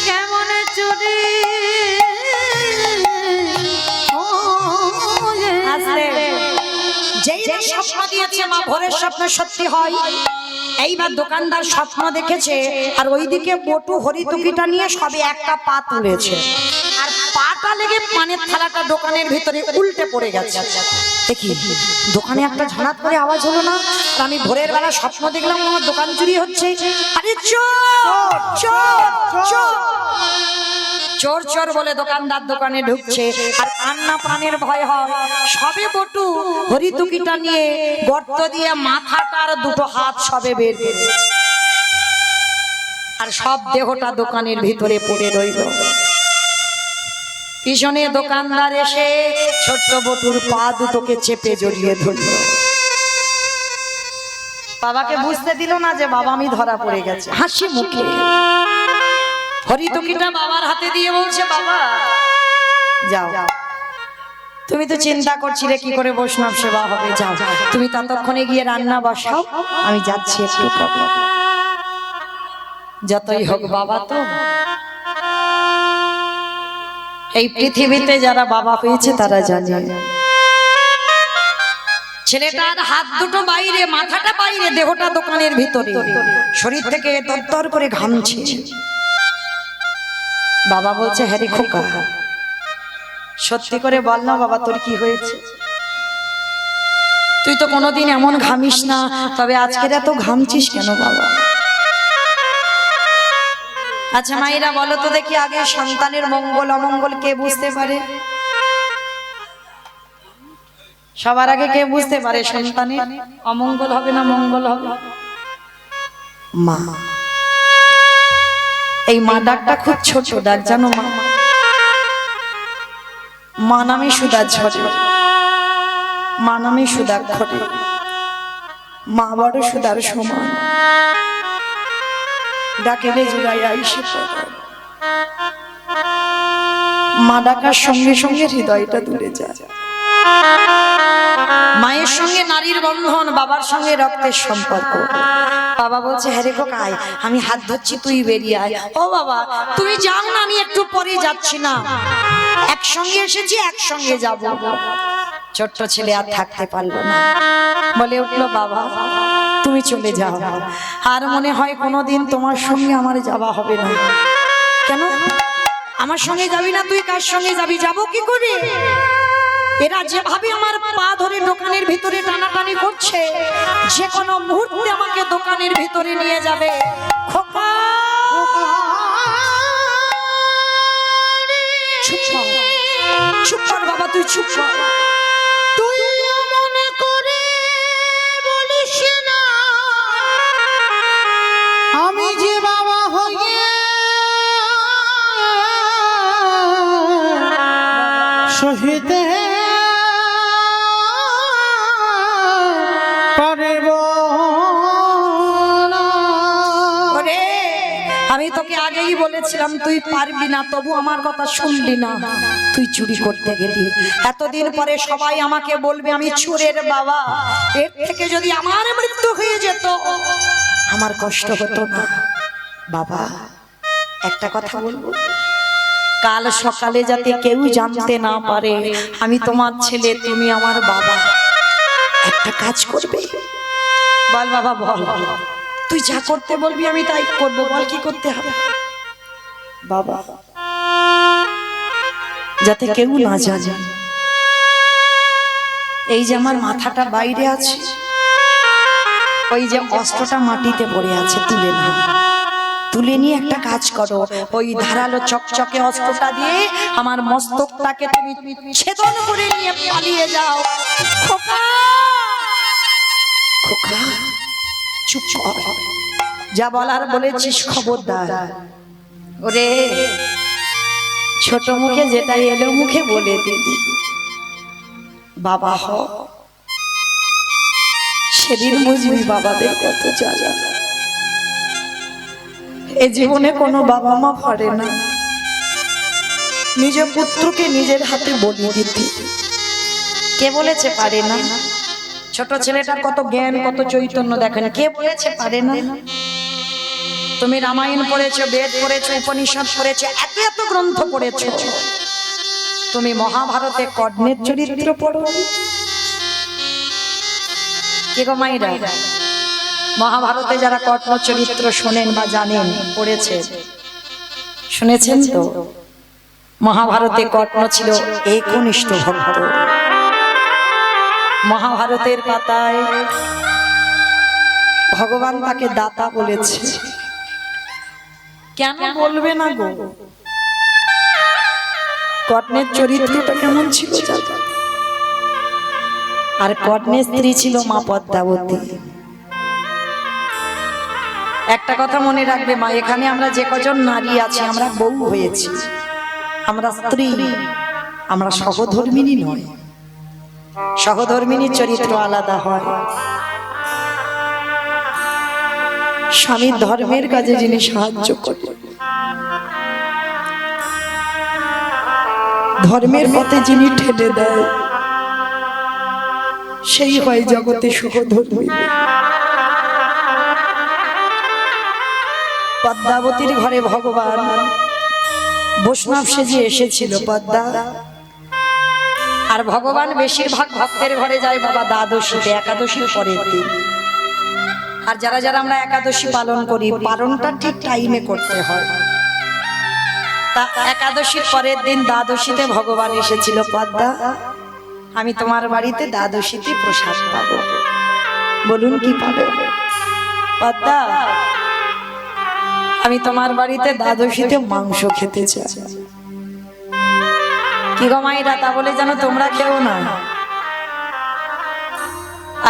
কেমন চুরি আসলে যেই না স্বপ্ন দিয়েছে মা ভোরের স্বপ্ন সত্যি হয়। এইবার দোকানদার স্বপ্ন দেখেছে আর ওইদিকে বটু হরিতুকিটা নিয়ে সবে একটা পা তুলেছে আর পাটা লেগে পানের থালাটা দোকানের ভিতরে উল্টে পড়ে গেছে। দেখি দোকানে একটা ঝানাত করে আওয়াজ হলো না, আর আমি ভোরের বেলা স্বপ্ন দেখলাম আমার দোকান চুরি হচ্ছে। আরে চোর চোর চোর চোর চোর বলে দোকানদার দোকানে ঢুকছে আর কান্না প্রাণের ভয় হয়। সবে বটু হরিতুকিটা নিয়ে গর্ত দিয়ে মাথাটার দুটো হাত সবে বের করে আর সব দেহটা দোকানের ভিতরে পড়ে রইল। পিছনে দোকানদার এসে ছোট্ট বটুর পা দুটোকে চেপে জড়িয়ে ধরল। বাবাকে বুঝতে দিল না যে বাবা আমি ধরা পড়ে গেছে। হাসি মুখে হরিতুকিটা বাবার হাতে দিয়ে বলছে, বাবা যাও, তুমি তো চিন্তা করছিলে কি করে বৈষ্ণব সেবা হবে, যাও তুমি ততক্ষণে গিয়ে রান্না বসাও, আমি যাচ্ছি একটু পর। যতই হোক বাবা তো এই পৃথিবীতে যারা বাবা হয়েছে তারা জানে ছেলেটার হাত দুটো বাইরে, মাথাটা বাইরে, দেহটা দোকানের ভিতরে, শরীর থেকে দরদর করে ঘামছে। বাবা বলছে, হ্যাঁ রে খোকা, সত্যি করে বল না বাবা তোর কি হয়েছে? তুই তো কোনোদিন এমন ঘামিস না, তবে আজকের এত ঘামছিস কেন বাবা? আচ্ছা মায়েরা বলো তো দেখি, আগে সন্তানের মঙ্গল অমঙ্গল কে বুঝতে পারে? সবার আগে কে বুঝতে পারে সন্তানের অমঙ্গল হবে না মঙ্গল হবে? মা। এই মা ডাকটা খুব ছোট ডাক, জানো মা? মা নামে সুদা ঝরে, মা নামে সুদা ঘটে, মা বড় সুদার সমান। ডাকেলে জুড়াই আইসে মা ডাকার সঙ্গে সঙ্গে হৃদয়টা দূরে যায়। মায়ের সঙ্গে নারীর বন্ধন, বাবার সঙ্গে রক্তের সম্পর্ক। বাবা বলছে, হ্যাঁ রে খোকাই, আমি হাত ধরছি, তুই বেরিয়ে আয়। ও বাবা তুমি যাও না, আমি একটু পরে যাচ্ছি না, একসঙ্গে এসেছি একসঙ্গে যাব। ছোট্ট ছেলে আর থাকতে পারলো না, বলে উঠলো, বাবা তুমি চলে যাও, আর মনে হয় কোনোদিন তোমার সঙ্গে আমার যাওয়া হবে না। কেন আমার সঙ্গে যাবি না? তুই কার সঙ্গে যাবি? যাবো কি করে? এরা যেভাবে আমার পা ধরে দোকানের ভিতরে টানাটানি করছে, যে কোনো মুহূর্তে আমাকে দোকানের ভিতরে নিয়ে যাবে। খোকা চুপ কর, চুপ কর বাবা, তুই চুপ কর। তুই মনে করে বলিস না আমি যে বাবা হয়ে সহিতে পারব না। ওরে আমি তোকে আগেই বলেছিলাম তুই পারবি না, তবু আমার কথা শুনলি না। তুই চুরি করতে গেলি, এতদিন পরে সবাই আমাকে বলবে আমি চোরের বাবা। এর থেকে যদি আমার মৃত্যু হয়ে যেত আমার কষ্ট হতো না। বাবা একটা কথা বলবো, কাল সকালে যাতে কেউ জানতে না পারে আমি তোমার ছেলে, তুমি আমার বাবা, একটা কাজ করবে? বল বাবা বল, তুই যা করতে বলবি আমি তাই করবো, বল কি করতে হবে? বাবা যাতে কেউ না জানে এই যে আমার মাথাটা বাইরে আছে, ওই যে অস্ত্রটা মাটিতে পড়ে আছে, তুলে না, তুলে নিয়ে একটা কাজ করো, ওই ধারালো চকচকে অস্ত্রটা দিয়ে আমার মস্তকটাকে তুমি ছেদন করে নিয়ে পালিয়ে যাও। খোকা খোকা চুপ কর, যা বলার বলেছিস খবরদার। ওরে ছোট মুখে যেটা এলো মুখে বলে দিবি বাবা হ, সেদিন বুঝবি বাবাদের কত জ্বালা। এ জীবনে কোনো বাবা মা পারে না নিজের পুত্রকে নিজের হাতে বলি দিতে। কে বলেছে পারে না? ছোট ছেলেটার কত জ্ঞান কত চৈতন্য দেখেন, কে বলেছে পারে না? তুমি রামায়ণ পড়েছো, বেদ পড়েছো, উপনিষদ পড়েছো, এত এত গ্রন্থ পড়েছো, তুমি মহাভারতে কর্ণের চরিত্র পড়ো? কে গো মাইরা, মহাভারতে যারা কর্ণ চরিত্র শোনেন বা জানেন, পড়েছে, শুনেছেন তো? মহাভারতে কর্ণ ছিল একনিষ্ঠ ভক্ত। মহাভারতের পাতায় ভগবান তাকে দাতা বলেছে। কেন বলবে না গো? কর্ণের চরিত্রটা কেমন ছিল জানো? আর কর্ণের স্ত্রী ছিল মা পদ্মাবতী। একটা কথা মনে রাখবে মা, এখানে আমরা যে কজন নারী আছি আমরা বউ হয়েছি, আমরা স্ত্রী, আমরা সহধর্মিনী নয়। সহধর্মিনীর চরিত্র আলাদা হয়। স্বামীর ধর্মের কাজে যিনি সাহায্য করে, ধর্মের পথে যিনি ঠেলে দেয়, সেই হয় জগতে সহধর্মিনী। পদ্মাবতীর ঘরে ভগবান বৈষ্ণব সেজে এসেছিল পদ্মা। আর ভগবান বেশিরভাগ ভক্তের ঘরে যায় বাবা দ্বাদশীতে, একাদশীর পরের দিন। আর যারা যারা আমরা একাদশী পালন করি, পালনটা ঠিক টাইমে করতে হয়। তা একাদশীর পরের দিন দ্বাদশীতে ভগবান এসেছিল, পদ্মা আমি তোমার বাড়িতে দ্বাদশীতে প্রসাদ পাবো। বলুন কি পাবে? পদ্মা আমি তোমার বাড়িতে দ্বাদশীতে মাংস খেতে চাই। কি গো মাইরা, তা বলে জানো তোমরা খেও না।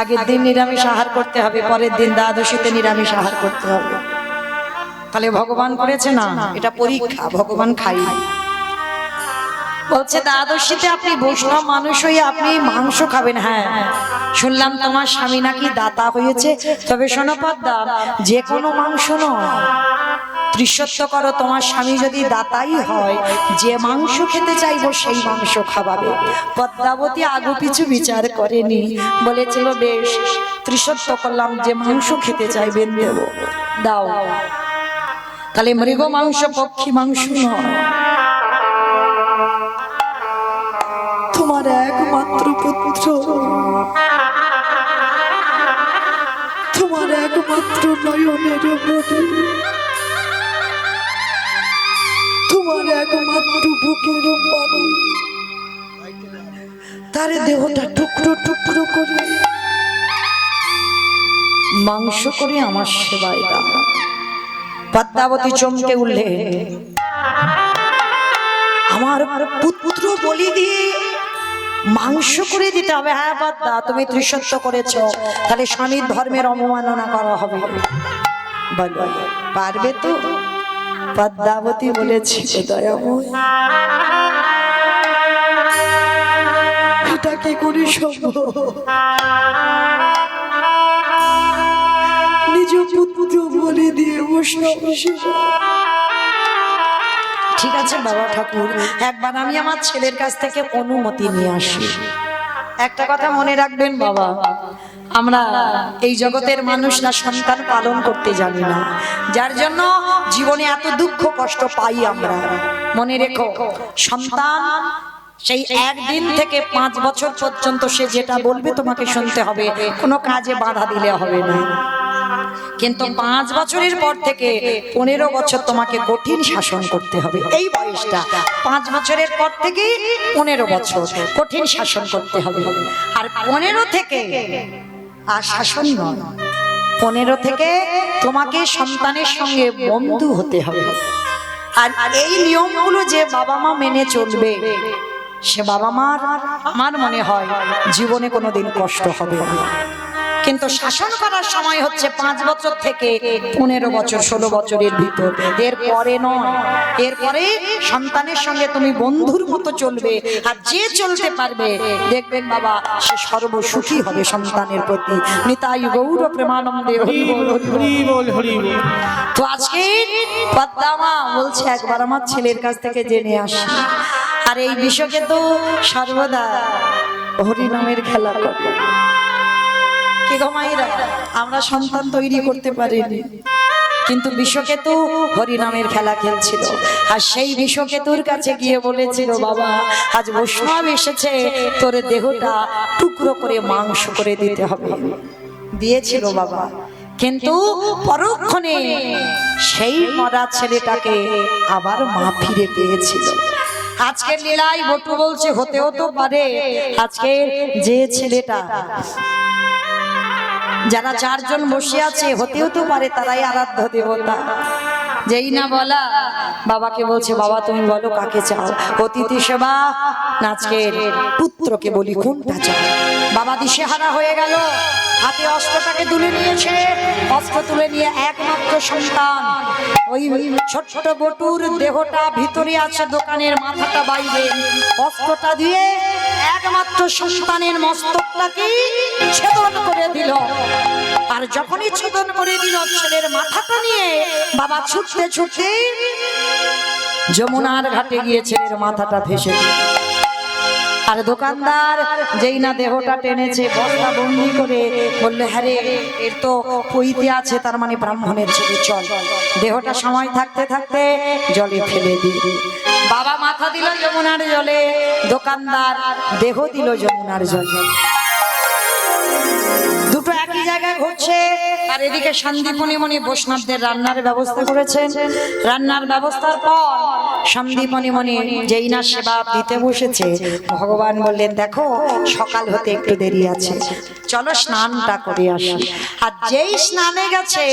আগের দিন নিরামিষ আহার করতে হবে, পরের দিন দ্বাদশীতে নিরামিষ আহার করতে হবে। তাহলে ভগবান করেছে না, এটা পরীক্ষা, ভগবান খাই। বলছে দ্বাদশীতে আপনি বৈষ্ণব মানুষ হয়ে আপনি মাংস খাবেন। হ্যাঁ শুনলাম তোমার স্বামী নাকি দাতা হয়েছে, তবে শোনো পদ্মা, যে কোনো মাংস নয়, ত্রিশত্ব করো, তোমার স্বামী যদি দাতাই হয়, যে মাংস খেতে চাইবো সেই মাংস খাওয়াবে। পদ্মাবতী আগু পিছু বিচার করেনি, বলেছিল বেশ ত্রিশত্ব করলাম, যে মাংস খেতে চাইবেন দেব, দাও। তাহলে মৃগ মাংস পক্ষী মাংস নয়, তোমার একমাত্র পুত্র, তোমার একমাত্র নয়নের মনে, তোমার একমাত্র বুকের মানে, তার দেহটা টুকরো টুকরো করে মাংস করে আমার সেবায় দাও। পদ্মাবতী চমকে উঠলেন, আমার পুত্র বলি দিয়ে মাংস করে দিতে হবে? হ্যাঁ পদ্মা, তুমি ত্রিশত্ব করেছো, তাহলে স্বামীর ধর্মের অবমাননা করা হবে, বলো পারবে তো? পদ্মাবতী বলেছি, দয়াময় এটা কি করে সম্ভব? নিজ পুত্র বলে দিয়ে বৈষ্ণব সেবা। ঠিক আছে বাবা ঠাকুর, একবার আমি আমার ছেলের কাছ থেকে অনুমতি নিয়ে আসি। একটা কথা মনে রাখবেন বাবা, আমরা এই জগতের মানুষরা সন্তান পালন করতে জানি না, যার জন্য জীবনে এত দুঃখ কষ্ট পাই আমরা। মনে রেখো, সন্তান সেই একদিন থেকে 5 বছর পর্যন্ত সে যেটা বলবে তোমাকে শুনতে হবে, কোনো কাজে বাধা দিলে হবে না। কিন্তু 5 বছরের পর থেকে 15 বছর তোমাকে কঠিন শাসন করতে হবে। এই বয়সটা 5 বছরের পর থেকে 15 বছর কঠিন শাসন করতে হবে। আর 15 থেকে আর শাসন নয়, 15 থেকে তোমাকে সন্তানের সঙ্গে বন্ধু হতে হবে। আর এই নিয়মগুলো যে বাবা মা মেনে চলবে, সে বাবা মার আমার মনে হয় জীবনে কোনোদিন কষ্ট হবে না। কিন্তু শাসন করার সময় হচ্ছে 5 বছর থেকে 15 বছর 16 বছরের ভিতর, এরপরে নয়। এরপরে সন্তানের সঙ্গে তুমি বন্ধুর মতো চলবে, আর যে চলতে পারবে দেখবেন বাবা সে সর্বসুখী হবে সন্তানের প্রতি। নিতাই গৌর প্রেমানন্দে হরি বল হরি বল। হরি বল হরি বল। তো আজকে পদ্মামা বলছে একবার আমার ছেলের কাছ থেকে জেনে আসি। আর এই বিষয়কে তো সর্বদা হরি নামের খেলা করে। কি গো মায়েরা, আমরা সন্তান তৈরি করতে পারিনি, কিন্তু বিশ্বকেতু হরি নামের খেলা খেলছিল। আর সেই বিশ্বকেতুর কাছে গিয়ে বলেছিল, বাবা আজ বৈষ্ণব এসেছে, তোর দেহটা টুকরো করে মাংস করে দিতে হবে। দিয়েছিল বাবা, কিন্তু পরক্ষণে সেই মরা ছেলেটাকে আবার মা ফিরে পেয়েছিল। আজকের লীলায় বটু বলছে হতেও তো পারে আজকে যে ছেলেটা, যারা 4 জন বসে আছে, হতেও তো পারে তারাই আরাধ্য দেবতা। যেই না বলা বাবাকে বলছে, বাবা তুমি বলো কাকে চাও, অতিথি সেবা না আজকের পুত্রকে বলি কোনটা চাও। বাবা দিশেহারা হয়ে গেল, হাতে অস্ত্রটাকে তুলে নিয়েছে। অস্ত্র তুলে নিয়ে একমাত্র সন্তান, ওই ছোট ছোট বটুর দেহটা ভিতরে আছে, দোকানের মাথাটা বাইরে, অস্ত্রটা দিয়ে একমাত্র সন্তানের মস্তকটাকে ছেদন করে দিল। আর যখনই ছেদন করে দিল, ছেলের মাথাটা নিয়ে বাবা ছুটতে ছুটতে যমুনার ঘাটে গিয়ে ছেলের মাথাটা ভেসে দিল। আর দোকানদার যেই না দেহটা টেনেছে বস্তা বন্দি করে বললে, হ্যাঁ রে এর তো পইতে আছে, তার মানে ব্রাহ্মণের ছেলে, চল দেহটা সময় থাকতে থাকতে জলে ফেলে দিই। বাবা মাথা দিল যমুনার জলে, দোকানদার দেহ দিল যমুনার জলে। দুটো একই জায়গায় ঘটছে। আর এদিকে সন্দীপনী বৈষ্ণবদের রান্নার ব্যবস্থা করেছেন। রান্নার ব্যবস্থার পর সন্দীপনী যেই না সেবা দিতে বসেছে, ভগবান বললেন, দেখো সকাল হতে একটু দেরি আছে, চলো স্নানটা করে আসি। আর যেই স্নানে গেছে,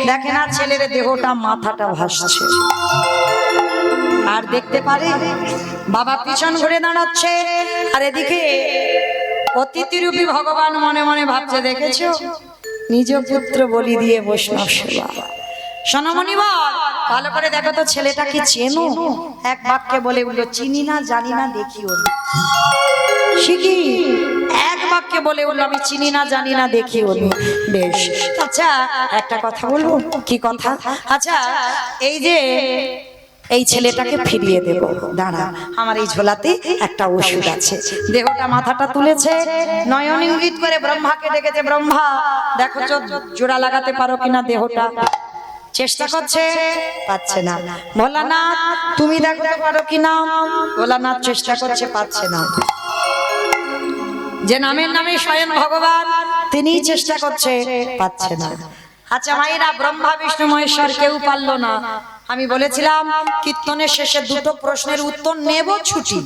দেখে না ছেলের দেহটা মাথাটা ভাসছে। আর দেখতে পারে বাবা পিছন ঘুরে দাঁড়াচ্ছে। আর এদিকে অতিথিরূপী ভগবান মনে মনে ভাবছে, দেখেছো নিজ পুত্র বলি দিয়ে বৈষ্ণব সেবা। সোনামণি বল, ভালো করে দেখো তো ছেলেটাকে চেনো? এক বাক্যে বলে উঠলো, চিনি না, জানি না, দেখিও না। শিখি এক বাক্যে বলে উঠলো, আমি চিনি না, জানি না, দেখিও না। বেশ, আচ্ছা একটা কথা বলবো। কি কথা? আচ্ছা এই যে এই ছেলেটাকে ফিরিয়ে দেব, দাঁড়া, আমার এই ঝোলাতে একটা ওষুধ আছে। দেহটা মাথাটা তুলেছে, নয়ন ইঙ্গিত করে ব্রহ্মাকে ডেকেছে, ব্রহ্মা দেখো জোড়া লাগাতে পারো কিনা দেহটা। চেষ্টা করছে, পাচ্ছে না। ভোলানাথ তুমি দেখতে পারো কিনা। ভোলানাথ চেষ্টা করছে, পাচ্ছে না। যে নামের নামে স্বয়ং ভগবান, তিনি চেষ্টা করছে, পাচ্ছে না। আচ্ছা মায়েরা, ব্রহ্মা বিষ্ণু মহেশ্বর কেউ পারলো না। আমি বলেছিলাম কীর্তনের শেষে দুটো প্রশ্নের উত্তর নেব, ছুটি।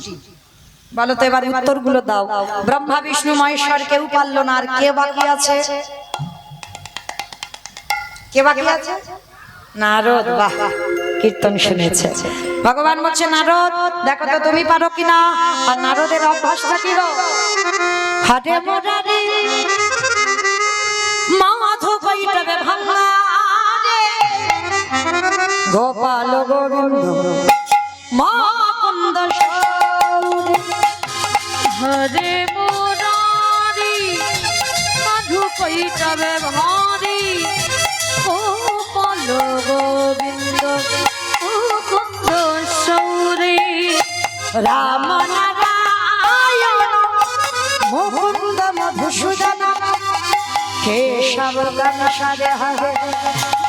বলো তো এবার উত্তরগুলো দাও। ব্রহ্মা বিষ্ণু মহেশ্বর কেউ পারলো না, আর কে বাকি আছে? কে বাকি আছে? নারদ। বাহ, কীর্তন শুনেছে। ভগবান বলছে, নারদ দেখো তো তুমি পারো কিনা। আর নারদের অভ্যাসটা কি গো? হাটে মোরারে মাধব বৈঠবে ভাঙা গোপাল গোবিন্দ মাকুন্দ হরে মুরারি মাধু কৈতবে ভারি গোপাল গোবিন্দ মুকুন্দ সৌরি রাম নারায়ণ মুকুন্দ মধুসূদন কেশব ঘনশ্যাম হরে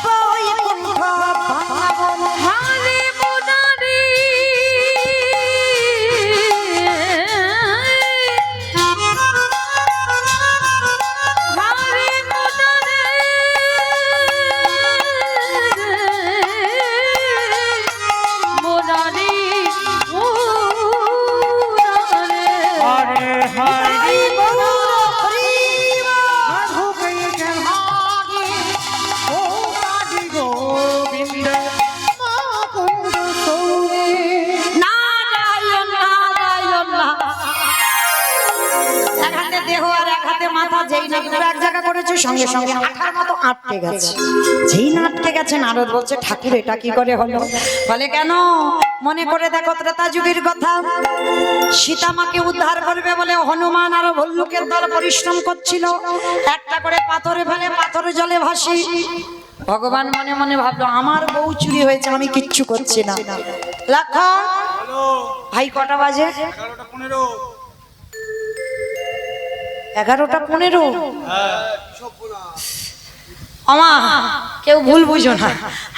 বৈকুণ্ঠ ভগবান। হরে মুরারি হরে মুরারি মুরারি মুরারি হরে হরে মাধু কৈতে ভাগে গোপালি গোবিন্দ মুকুন্দ সৌরে। নারায়ণ নারায়ণ। এক হাতে দেহ আর এক হাতে মাথা, যেই না দুটো এক জায়গায় জায়গা করেছে, সঙ্গে সঙ্গে আঠার মতো আটকে গেছে। যেই না আটকে গেছে, নারদ বলছে ঠাকুর এটা কি করে হলো? বলে কেন? মনে করে দেখো ত্রেতা যুগের কথা, সীতা মাকে উদ্ধার করবে বলে হনুমান আর ভল্লুকের দল পরিশ্রম করছিল, একটা করে পাথরে ফেলে পাথরে জলে ভাসি। ভগবান মনে মনে ভাবলো আমার বউ চুরি হয়েছে, আমি কিচ্ছু করছি না। লক্ষণ ভাই কটা বাজে? 11:15। আমা কেউ ভুল বুঝো না,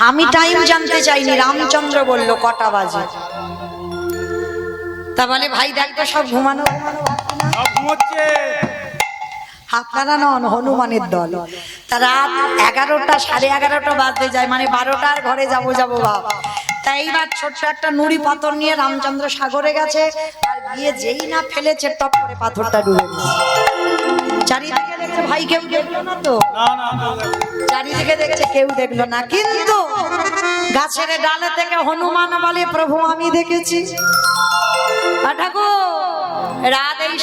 আমি টাইম জানতে চাইনি, রামচন্দ্র বলল কটা বাজে। তা বলে ভাই দেখ তো সব ঘুমানো ঘুমোচ্ছে। আপনারা নন, হনুমানের দল। তা রাত 11টা 11:30 বাজতে যায়, মানে 12টার ঘরে যাবো ভাব। তাই এইবার ছোট্ট একটা নুড়ি পাথর নিয়ে রামচন্দ্র সাগরে গেছে, আর গিয়ে যেই না ফেলেছে টপ করে পাথরটা ডুবে গেছে। চারিদিকে দেখছে ভাই কেউ দেখলো না তো, চারিদিকে দেখছে কেউ দেখলো না, কিন্তু গাছের ডালে থেকে হনুমান বলে প্রভু আমি দেখেছি। ঠাকুর রাত এই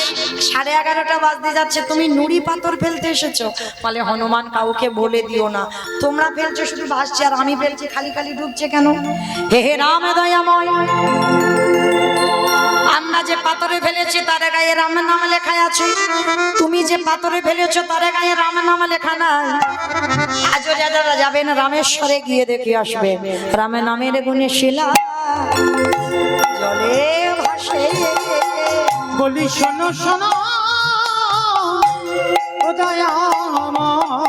11:30 বাজতে যাচ্ছে, তুমি নুড়ি পাথর ফেলতে এসেছো? বলে হনুমান কাউকে বলে দিও না, তোমরা ফেলছো শুধু ভাসছে, আর আমি ফেলছি খালি খালি ডুবছে কেন? হে হে রাম দয়াময়, আমরা যে পাথরে ফেলেছি তার গায়ে রামের নাম লেখা আছে, তুমি যে পাথরে ফেলেছো তার গায়ে রামের নাম লেখা নাই। আজও যারা যাবেন রামেশ্বরে গিয়ে দেখে আসবে, রামের নামের গুণে শিলা জলে ভাসে। বলি শোনো শোনো ও দয়াময়,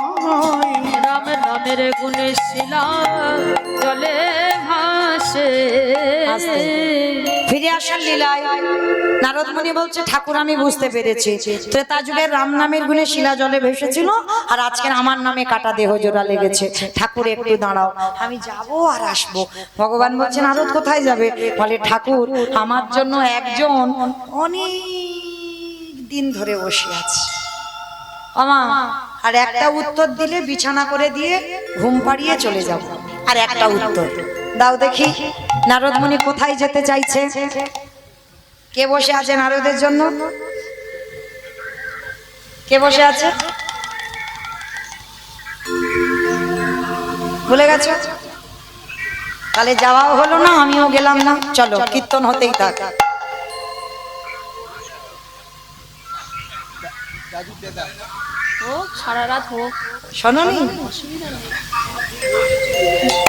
রাম নামের গুণে শিলা জলে ভাসে। ফিরে আসার লীলায় নারদ মুনি বলছে ঠাকুর আমি বুঝতে পেরেছি, ত্রেতা যুগের রাম নামের গুণে শিলা জলে ভেসেছিল, আর আজকের আমার নামে কাটা দেহ জোড়া লেগেছে। ঠাকুর একটু দাঁড়াও, আমি যাব আর আসবো। ভগবান বলছে নারদ কোথায় যাবে? বলে ঠাকুর আমার জন্য একজন অনেক দিন ধরে বসে আছে, আমা আর একটা উত্তর দিলে বিছানা করে দিয়ে ঘুম পাড়িয়ে চলে যাব। আর একটা উত্তর দাও দেখি। নারদ মুনি কোথায় যেতে চাইছে? কে বসে আছে নারদের জন্য? কে বসে আছে ভুলে গেছো? তাহলে যাওয়াও হলো না, আমিও গেলাম না, চলো কীর্তন হতেই থাক। হোক সারা রাত হোক, শোনোনি?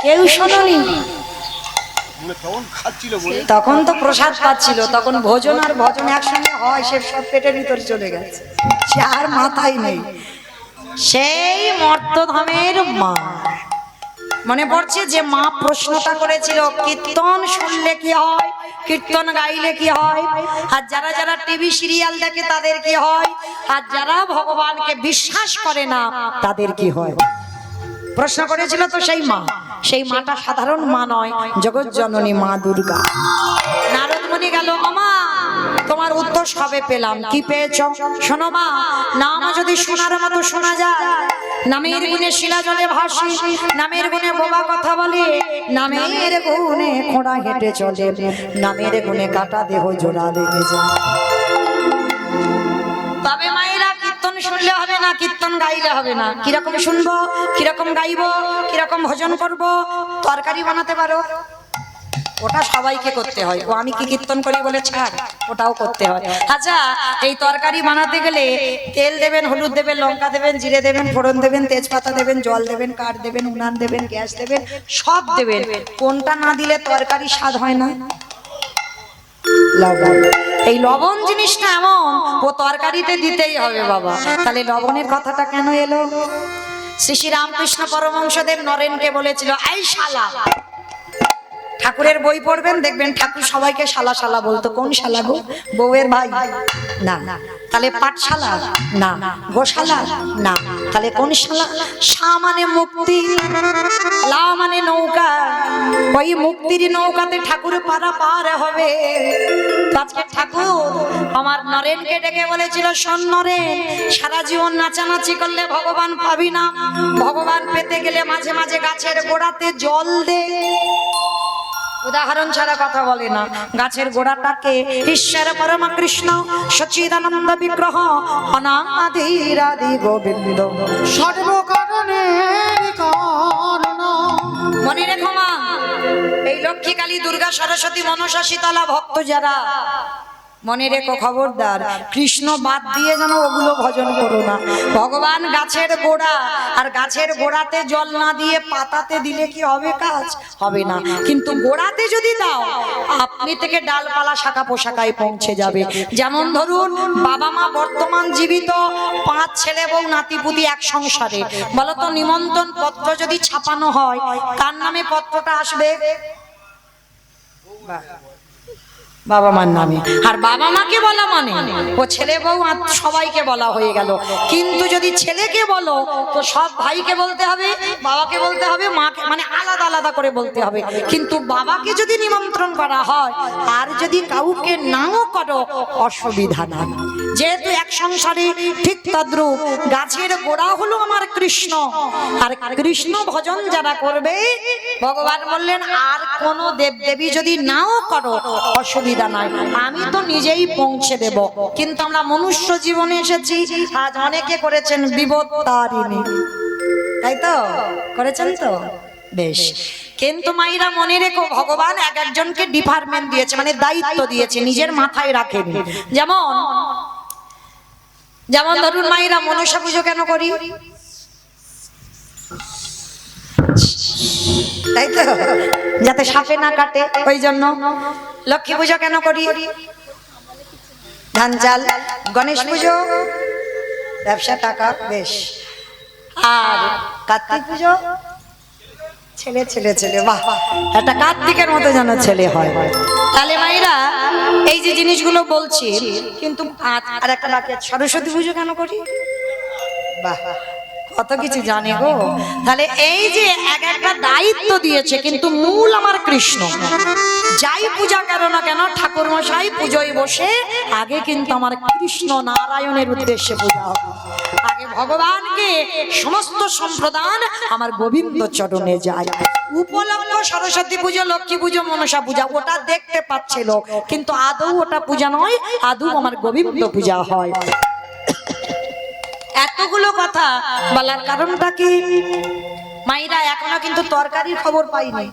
কেউ শোনোনি? তখন তো প্রসাদ পাচ্ছিল, তখন ভোজন আর ভজন একসঙ্গে হয়, সে সব পেটের ভিতরে চলে গেছে, সে আর মাথায় নেই। সেই মর্তধামের মা মনে পড়ছে যে মা প্রশ্নটা করেছিল কীর্তন শুনলে কি হয়, কীর্তন গাইলে কি হয়, আর যারা যারা টিভি সিরিয়াল দেখে তাদের কি হয়, আর যারা ভগবানকে বিশ্বাস করে না তাদের কি হয়। প্রশ্ন করেছিল তো সেই মাটা সাধারণ মা নয়, জগৎ জননী মা দুর্গা। নারদ মুনি গেল, আমা তোমার উত্তর সবে পেলাম। কি পেয়েছ? শোনো মা, নাম যদি শোনার মতো শোনা যায়, নামের গুণে শিলা জলে ভাসি, নামের গুণে বোবা কথা বলে, নামের গুণে খোঁড়া হেঁটে চলে, নামের গুণে কাটা দেহ জোড়া লেগে যায়। তবে মায়েরা কীর্তন শুনলে হবে না, কীর্তন গাইলে হবে না। কিরকম শুনবো, কিরকম গাইবো, কিরকম ভজন করবো? তরকারি বানাতে পারো, ওটা সবাইকে করতে হয়। ও আমি কি কীর্তন করি বলে ছাড়, ওটাও করতে হয়। আচ্ছা এই তরকারি বানাতে গেলে তেল দেবেন, হলুদ দেবেন, লঙ্কা দেবেন, জিরে দেবেন, ফোড়ন দেবেন, তেজপাতা দেবেন, জল দেবেন, কাঠ দেবেন, উনান দেবেন, গ্যাস দেবেন, সব দেবেন। কোনটা না দিলে তরকারি স্বাদ হয় না? লবণ। এই লবণ জিনিসটা এমন, ও তরকারিতে দিতেই হবে বাবা। তাহলে লবণের কথাটা কেন এলো? শ্রী শ্রী রামকৃষ্ণ পরমহংসদেব নরেনকে বলেছিল এই শালা। ঠাকুরের বই পড়বেন, দেখবেন ঠাকুর সবাইকে শালা শালা বলতো। কোন শালা গো? বউয়ের ভাই? না। তাহলে পাঠশালা? না। গোশালা? না। তাহলে কোন শালা? শা মানে মুক্তি, লা মানে নৌকা। ওই মুক্তির নৌকাতে ঠাকুর পার হবে। আজকে ঠাকুর আমার নরেনকে ডেকে বলেছিল, শোন নরেন, সারা জীবন নাচানাচি করলে ভগবান পাবি না। ভগবান পেতে গেলে মাঝে মাঝে গাছের গোড়াতে জল দে। উদাহরণ ছাড়া কথা বলে না। গাছের গোড়াটাকে ঈশ্বর পরম কৃষ্ণ সচ্চিদানন্দ বিগ্রহ অনাদিরাদি গোবিন্দ সর্বকারণের কারণ। মনে রেখো মা, এই লক্ষ্মী কালী দুর্গা সরস্বতী মনসা শীতলা ভক্ত যারা, মনে রেখো খবরদার কৃষ্ণ বাদ দিয়ে যেন ওগুলো ভজন করো না। ভগবান গাছের গোড়া, আর গাছের গোড়াতে জল না দিয়ে পাতাতে দিলে কি হবে? কাজ হবে না। কিন্তু গোড়াতে যদি দাও, আপনি থেকে ডালপালা শাখা পোশাকায় পৌঁছে যাবে। যেমন ধরুন বাবা মা বর্তমান জীবিত, 5 ছেলে বউ নাতিপুতি এক সংসারে, বলতো নিমন্ত্রণ পত্র যদি ছাপানো হয় কার নামে পত্রটা আসবে? বাবা মার নামে। আর বাবা মাকে বলা মানে ও ছেলে বউ সবাইকে বলা হয়ে গেল। কিন্তু যদি ছেলেকে বলো তো সব ভাইকে বলতে হবে, বাবাকে বলতে হবে, মাকে মানে আলাদা আলাদা করে বলতে হবে। কিন্তু বাবাকে যদি নিমন্ত্রণ করা হয় আর যদি কাউকে নাও করো অসুবিধা নাই, যেহেতু এক সংসারে। ঠিক তদ্রূপ গাছের গোড়া হলো আমার কৃষ্ণ, আর কৃষ্ণ ভজন যারা করবে ভগবান বললেন আর কোন দেব দেবী যদি নাও করো অসুবিধা নাই, আমি তো নিজেই পৌঁছে দেব। কিন্তু আমরা মনুষ্য জীবনে এসেছি, আজ অনেকে করেছেন বিপত্তারিণী, তাই তো করেছেন তো বেশ। কিন্তু মাইরা মনে রেখো ভগবান এক একজনকে ডিপার্টমেন্ট দিয়েছে, মানে দায়িত্ব দিয়েছে, নিজের মাথায় রাখেনি। যেমন ধরুন মাইরা মনসা পুজো কেন করি? তাই তো, যাতে সাপে না কাটে, ওই জন্য। লক্ষ্মী পুজো কেন করি? ধান চাল। গণেশ পুজো ব্যবসা টাকা, বেশ। আর কার্তিক পুজো ছেলে ছেলে ছেলে, বাহ, একটা কার্তিকের মতো যেন ছেলে হয়। তাহলে মাইরা এই যে জিনিসগুলো বলছি, কিন্তু আর একটা বাকি আছে, সরস্বতী পুজো কেন করি? বাহ, কত কিছু জানে গো। তাহলে এই যে এক একটা দায়িত্ব দিয়েছে, কিন্তু মূল আমার কৃষ্ণ। যাই পূজা করো না কেন ঠাকুর মশাই পুজোয় বসে আগে কিন্তু আমার কৃষ্ণ নারায়ণের উদ্দেশ্যে পূজা হবে। আগে ভগবানকে সমস্ত সম্প্রদান আমার গোবিন্দ চরণে যায়। উপলক্ষ সরস্বতী পুজো, লক্ষ্মী পুজো, মনসা পূজা, ওটা দেখতে পাচ্ছে লোক, কিন্তু আদৌ ওটা পূজা নয়, আদৌ আমার গোবিন্দ পূজা হয়। এতগুলো কথা বলার কারণটা কি? মাইরা এখনো কিন্তু তরকারির খবর পাইনি।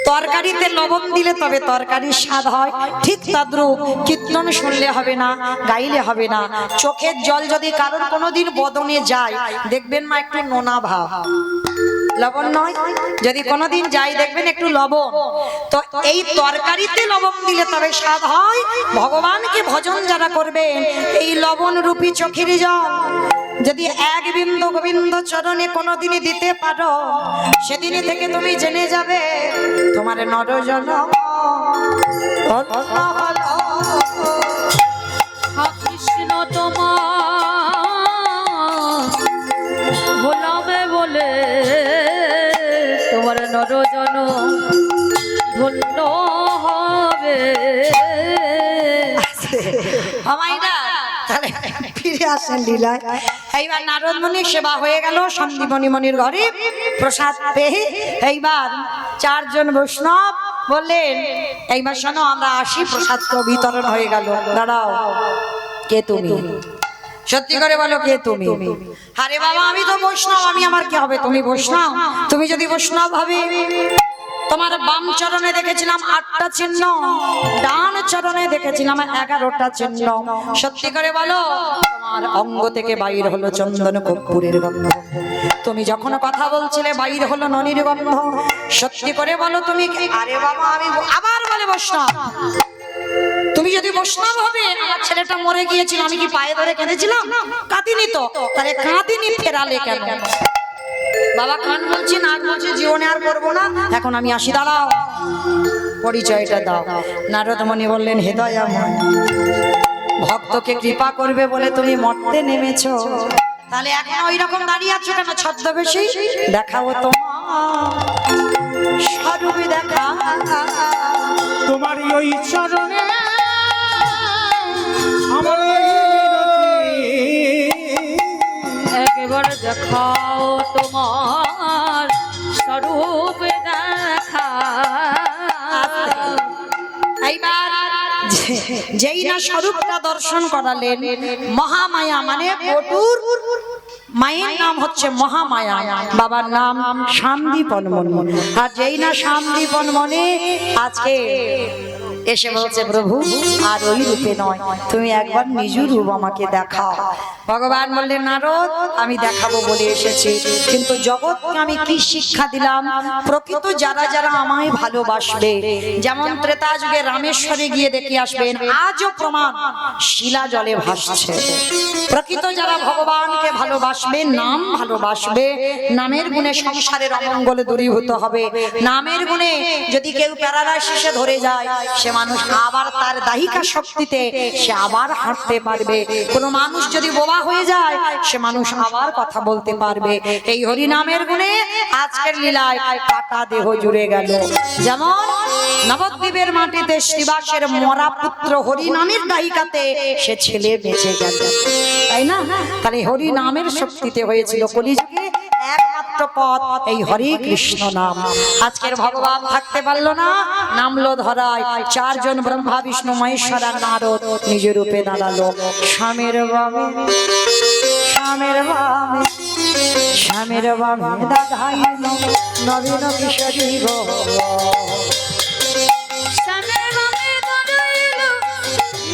তরকারিতে লবণ দিলে তবে তরকারির স্বাদ হয়। ঠিক তদ্রূপ কীর্তন শুনলে হবে না, গাইলে হবে না। চোখের জল যদি কারোর কোনোদিন বদনে যায়, দেখবেন মা একটু নোনা ভাব, লবণ নয়। যদি কোনোদিন যাই দেখবেন একটু লবণ। তো এই তরকারিতে লবণ দিলে তবে স্বাদ হয়। ভগবানকে ভজন যারা করবেন, এই লবণ রূপী চোখের জল যদি এক বিন্দু গোবিন্দ চরণে কোনোদিনই দিতে পারো, সেদিনই থেকে তুমি জেনে যাবে তোমার নরজন কৃষ্ণ তোমার ভোলাবে বলে তোমার নরজন ধন্য হবে। তাহলে ফিরে আসেন লীলায়। এইবার নারদমণির সেবা হয়ে গেল, সন্দীপনী মণির ঘরে প্রসাদ পেয়ে এইবার 4 জন বৈষ্ণব বললেন এইবার শোনো আমরা আসি, প্রসাদ তো বিতরণ হয়ে গেল। দাঁড়াও, কে তুমি? সত্যি করে বলো কে তুমি? আরে বাবা আমি তো বৈষ্ণব, আমি আমার কি হবে? তুমি বৈষ্ণব? তুমি যদি বৈষ্ণব হবে, তোমার বাম চরণে দেখেছিলাম 8টা চিহ্ন, ডান চরণে দেখেছিলাম 11টা চিহ্ন। সত্যি করে বলো তোমার অঙ্গ থেকে বাইর হলো চন্দন কর্পূরের গন্ধ। তুমি যখন কথা বলছিলে বাইর হলো ননির গন্ধ। সত্যি করে বলো তুমি কে? আরে বাবা আমি আবার বলে বৈষ্ণব। তুমি যদি বৈষ্ণব হবে, আমার ছেলেটা মরে গিয়েছিল, আমি কি পায়ে ধরে কেঁদেছিলাম? কাঁদিনি তো। তাহলে কাঁদিনি, ফেরালে কেন? বাবা কান বলছি, নাক বলছি, জীবনে আর করবো না, এখন আমি আসি। দাঁড়াও, পরিচয়টা দাও। নারদমণি বললেন হে দয়াময়, ভক্তকে কৃপা করবে বলে তুমি মরতে নেমেছো, তাহলে এখন ওই রকম দাঁড়িয়ে আছো কেন ছদ্মবেশী? দেখাও তোমার স্বরূপী, দেখা তোমার ওই চরণে আমার একবার দেখাও তোমার স্বরূপ দেখা। যেই না স্বরূপটা দর্শন করালেন, মহামায়া মানে বটুর মায়ের নাম হচ্ছে মহামায়া, বাবার নাম শান্তিপন মণি। আর যেই না শান্তিপন মণি আজকে এসে বলছে, প্রভু আর ওই রূপে নয়, তুমি একবার নিজ রূপ আমাকে দেখাও। ভগবান বললেন, নারদ আমি দেখাবো বলে এসেছি, কিন্তু জগৎকে আমি কি শিক্ষা দিলাম? প্রকৃত যারা যারা আমায় ভালোবাসবে, যেমন ত্রেতা যুগে রামেশ্বরে গিয়ে দেখে আসবেন, আজও প্রমাণ শিলা জলে ভাসছে। প্রকৃত যারা ভগবানকে ভালোবাসবে, নাম ভালোবাসবে, নামের গুণে সংসারের অমঙ্গল দূরীভূত হবে। নামের গুণে যদি কেউ প্যারালাইসিসে ধরে যায়, সে মানুষ আবার তার দাহিকা শক্তিতে সে আবার হাঁটতে পারবে। কোনো মানুষ যদি বোবা হয়ে যায়, সে মানুষ আবার কথা বলতে পারবে। এই হরি নামের গুণে আজকের লীলায় কাটা দেহ জুড়ে গেল। যেমন নবদ্বীপের মাটিতে শ্রীবাসের মরা পুত্র হরি নামের দাহিকাতে সে ছেলে বেঁচে গেল, তাই না? তাহলে হরি নামের শক্তিতে হয়েছিল কলিযুগে একমাত্র পথ এই হরে কৃষ্ণ নাম। আজকের ভগবান থাকতে পারলো না, নামলো ধরায়। চারজন ব্রহ্মা বিষ্ণু মহেশ্বর আর নারদ নিজ রূপে দাঁড়ালো। স্বামীর বামে স্বামীর বামে স্বামীর বামে দাঁড়াইল নবীন কিশোরী গো। স্বামীর বামে দাঁড়াইল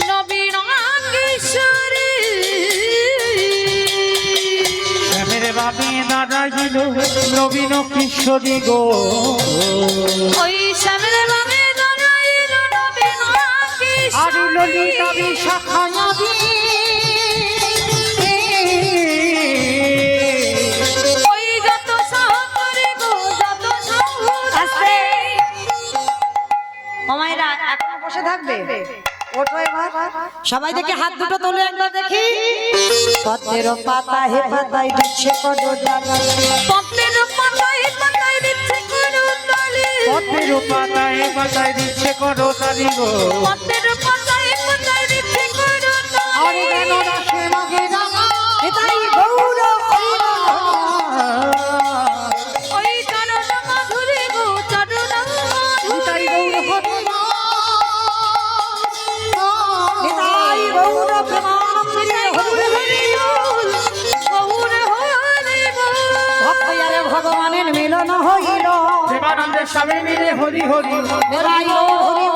নবীন কিশোরী। শ্যামের বামে দাঁড়াইল নবীন কিশোরী গো। ওই স্বামীর বামে দাঁড়াইল নবীন আর কিশোরী। ললিতা বিশাখা নদী ওই যত সহচরী গো, যত সহচরী। মামাইরা এখন বসে থাকবে, ওঠো এবার সবাই দেখে হাত দুটো তোলে একবার দেখি। পদ্মের পাতা হে পাতায় দিচ্ছে কত জানা, পদ্মের পাতায় পাতায় দিচ্ছে করতালি। পদ্মের পাতায় পাতায় দিচ্ছে করতালি গো। পদ্মের পাতায় পাতায় দিচ্ছে আর করতালি। কেন রাশে মাগে রাঙা এটাই গৌর হরিণ। ওই চরণ মাধুরী গো, চরণ তাই মাধুরী। গৌর এটাই গৌর প্রেমানন্দে হরি হরি বল, গৌর হরি বল। ভক্ত আরে ভগবানের মিলন হইল। প্রেমানন্দের স্বামী মিলে হরি হরি এরাই গৌর হরি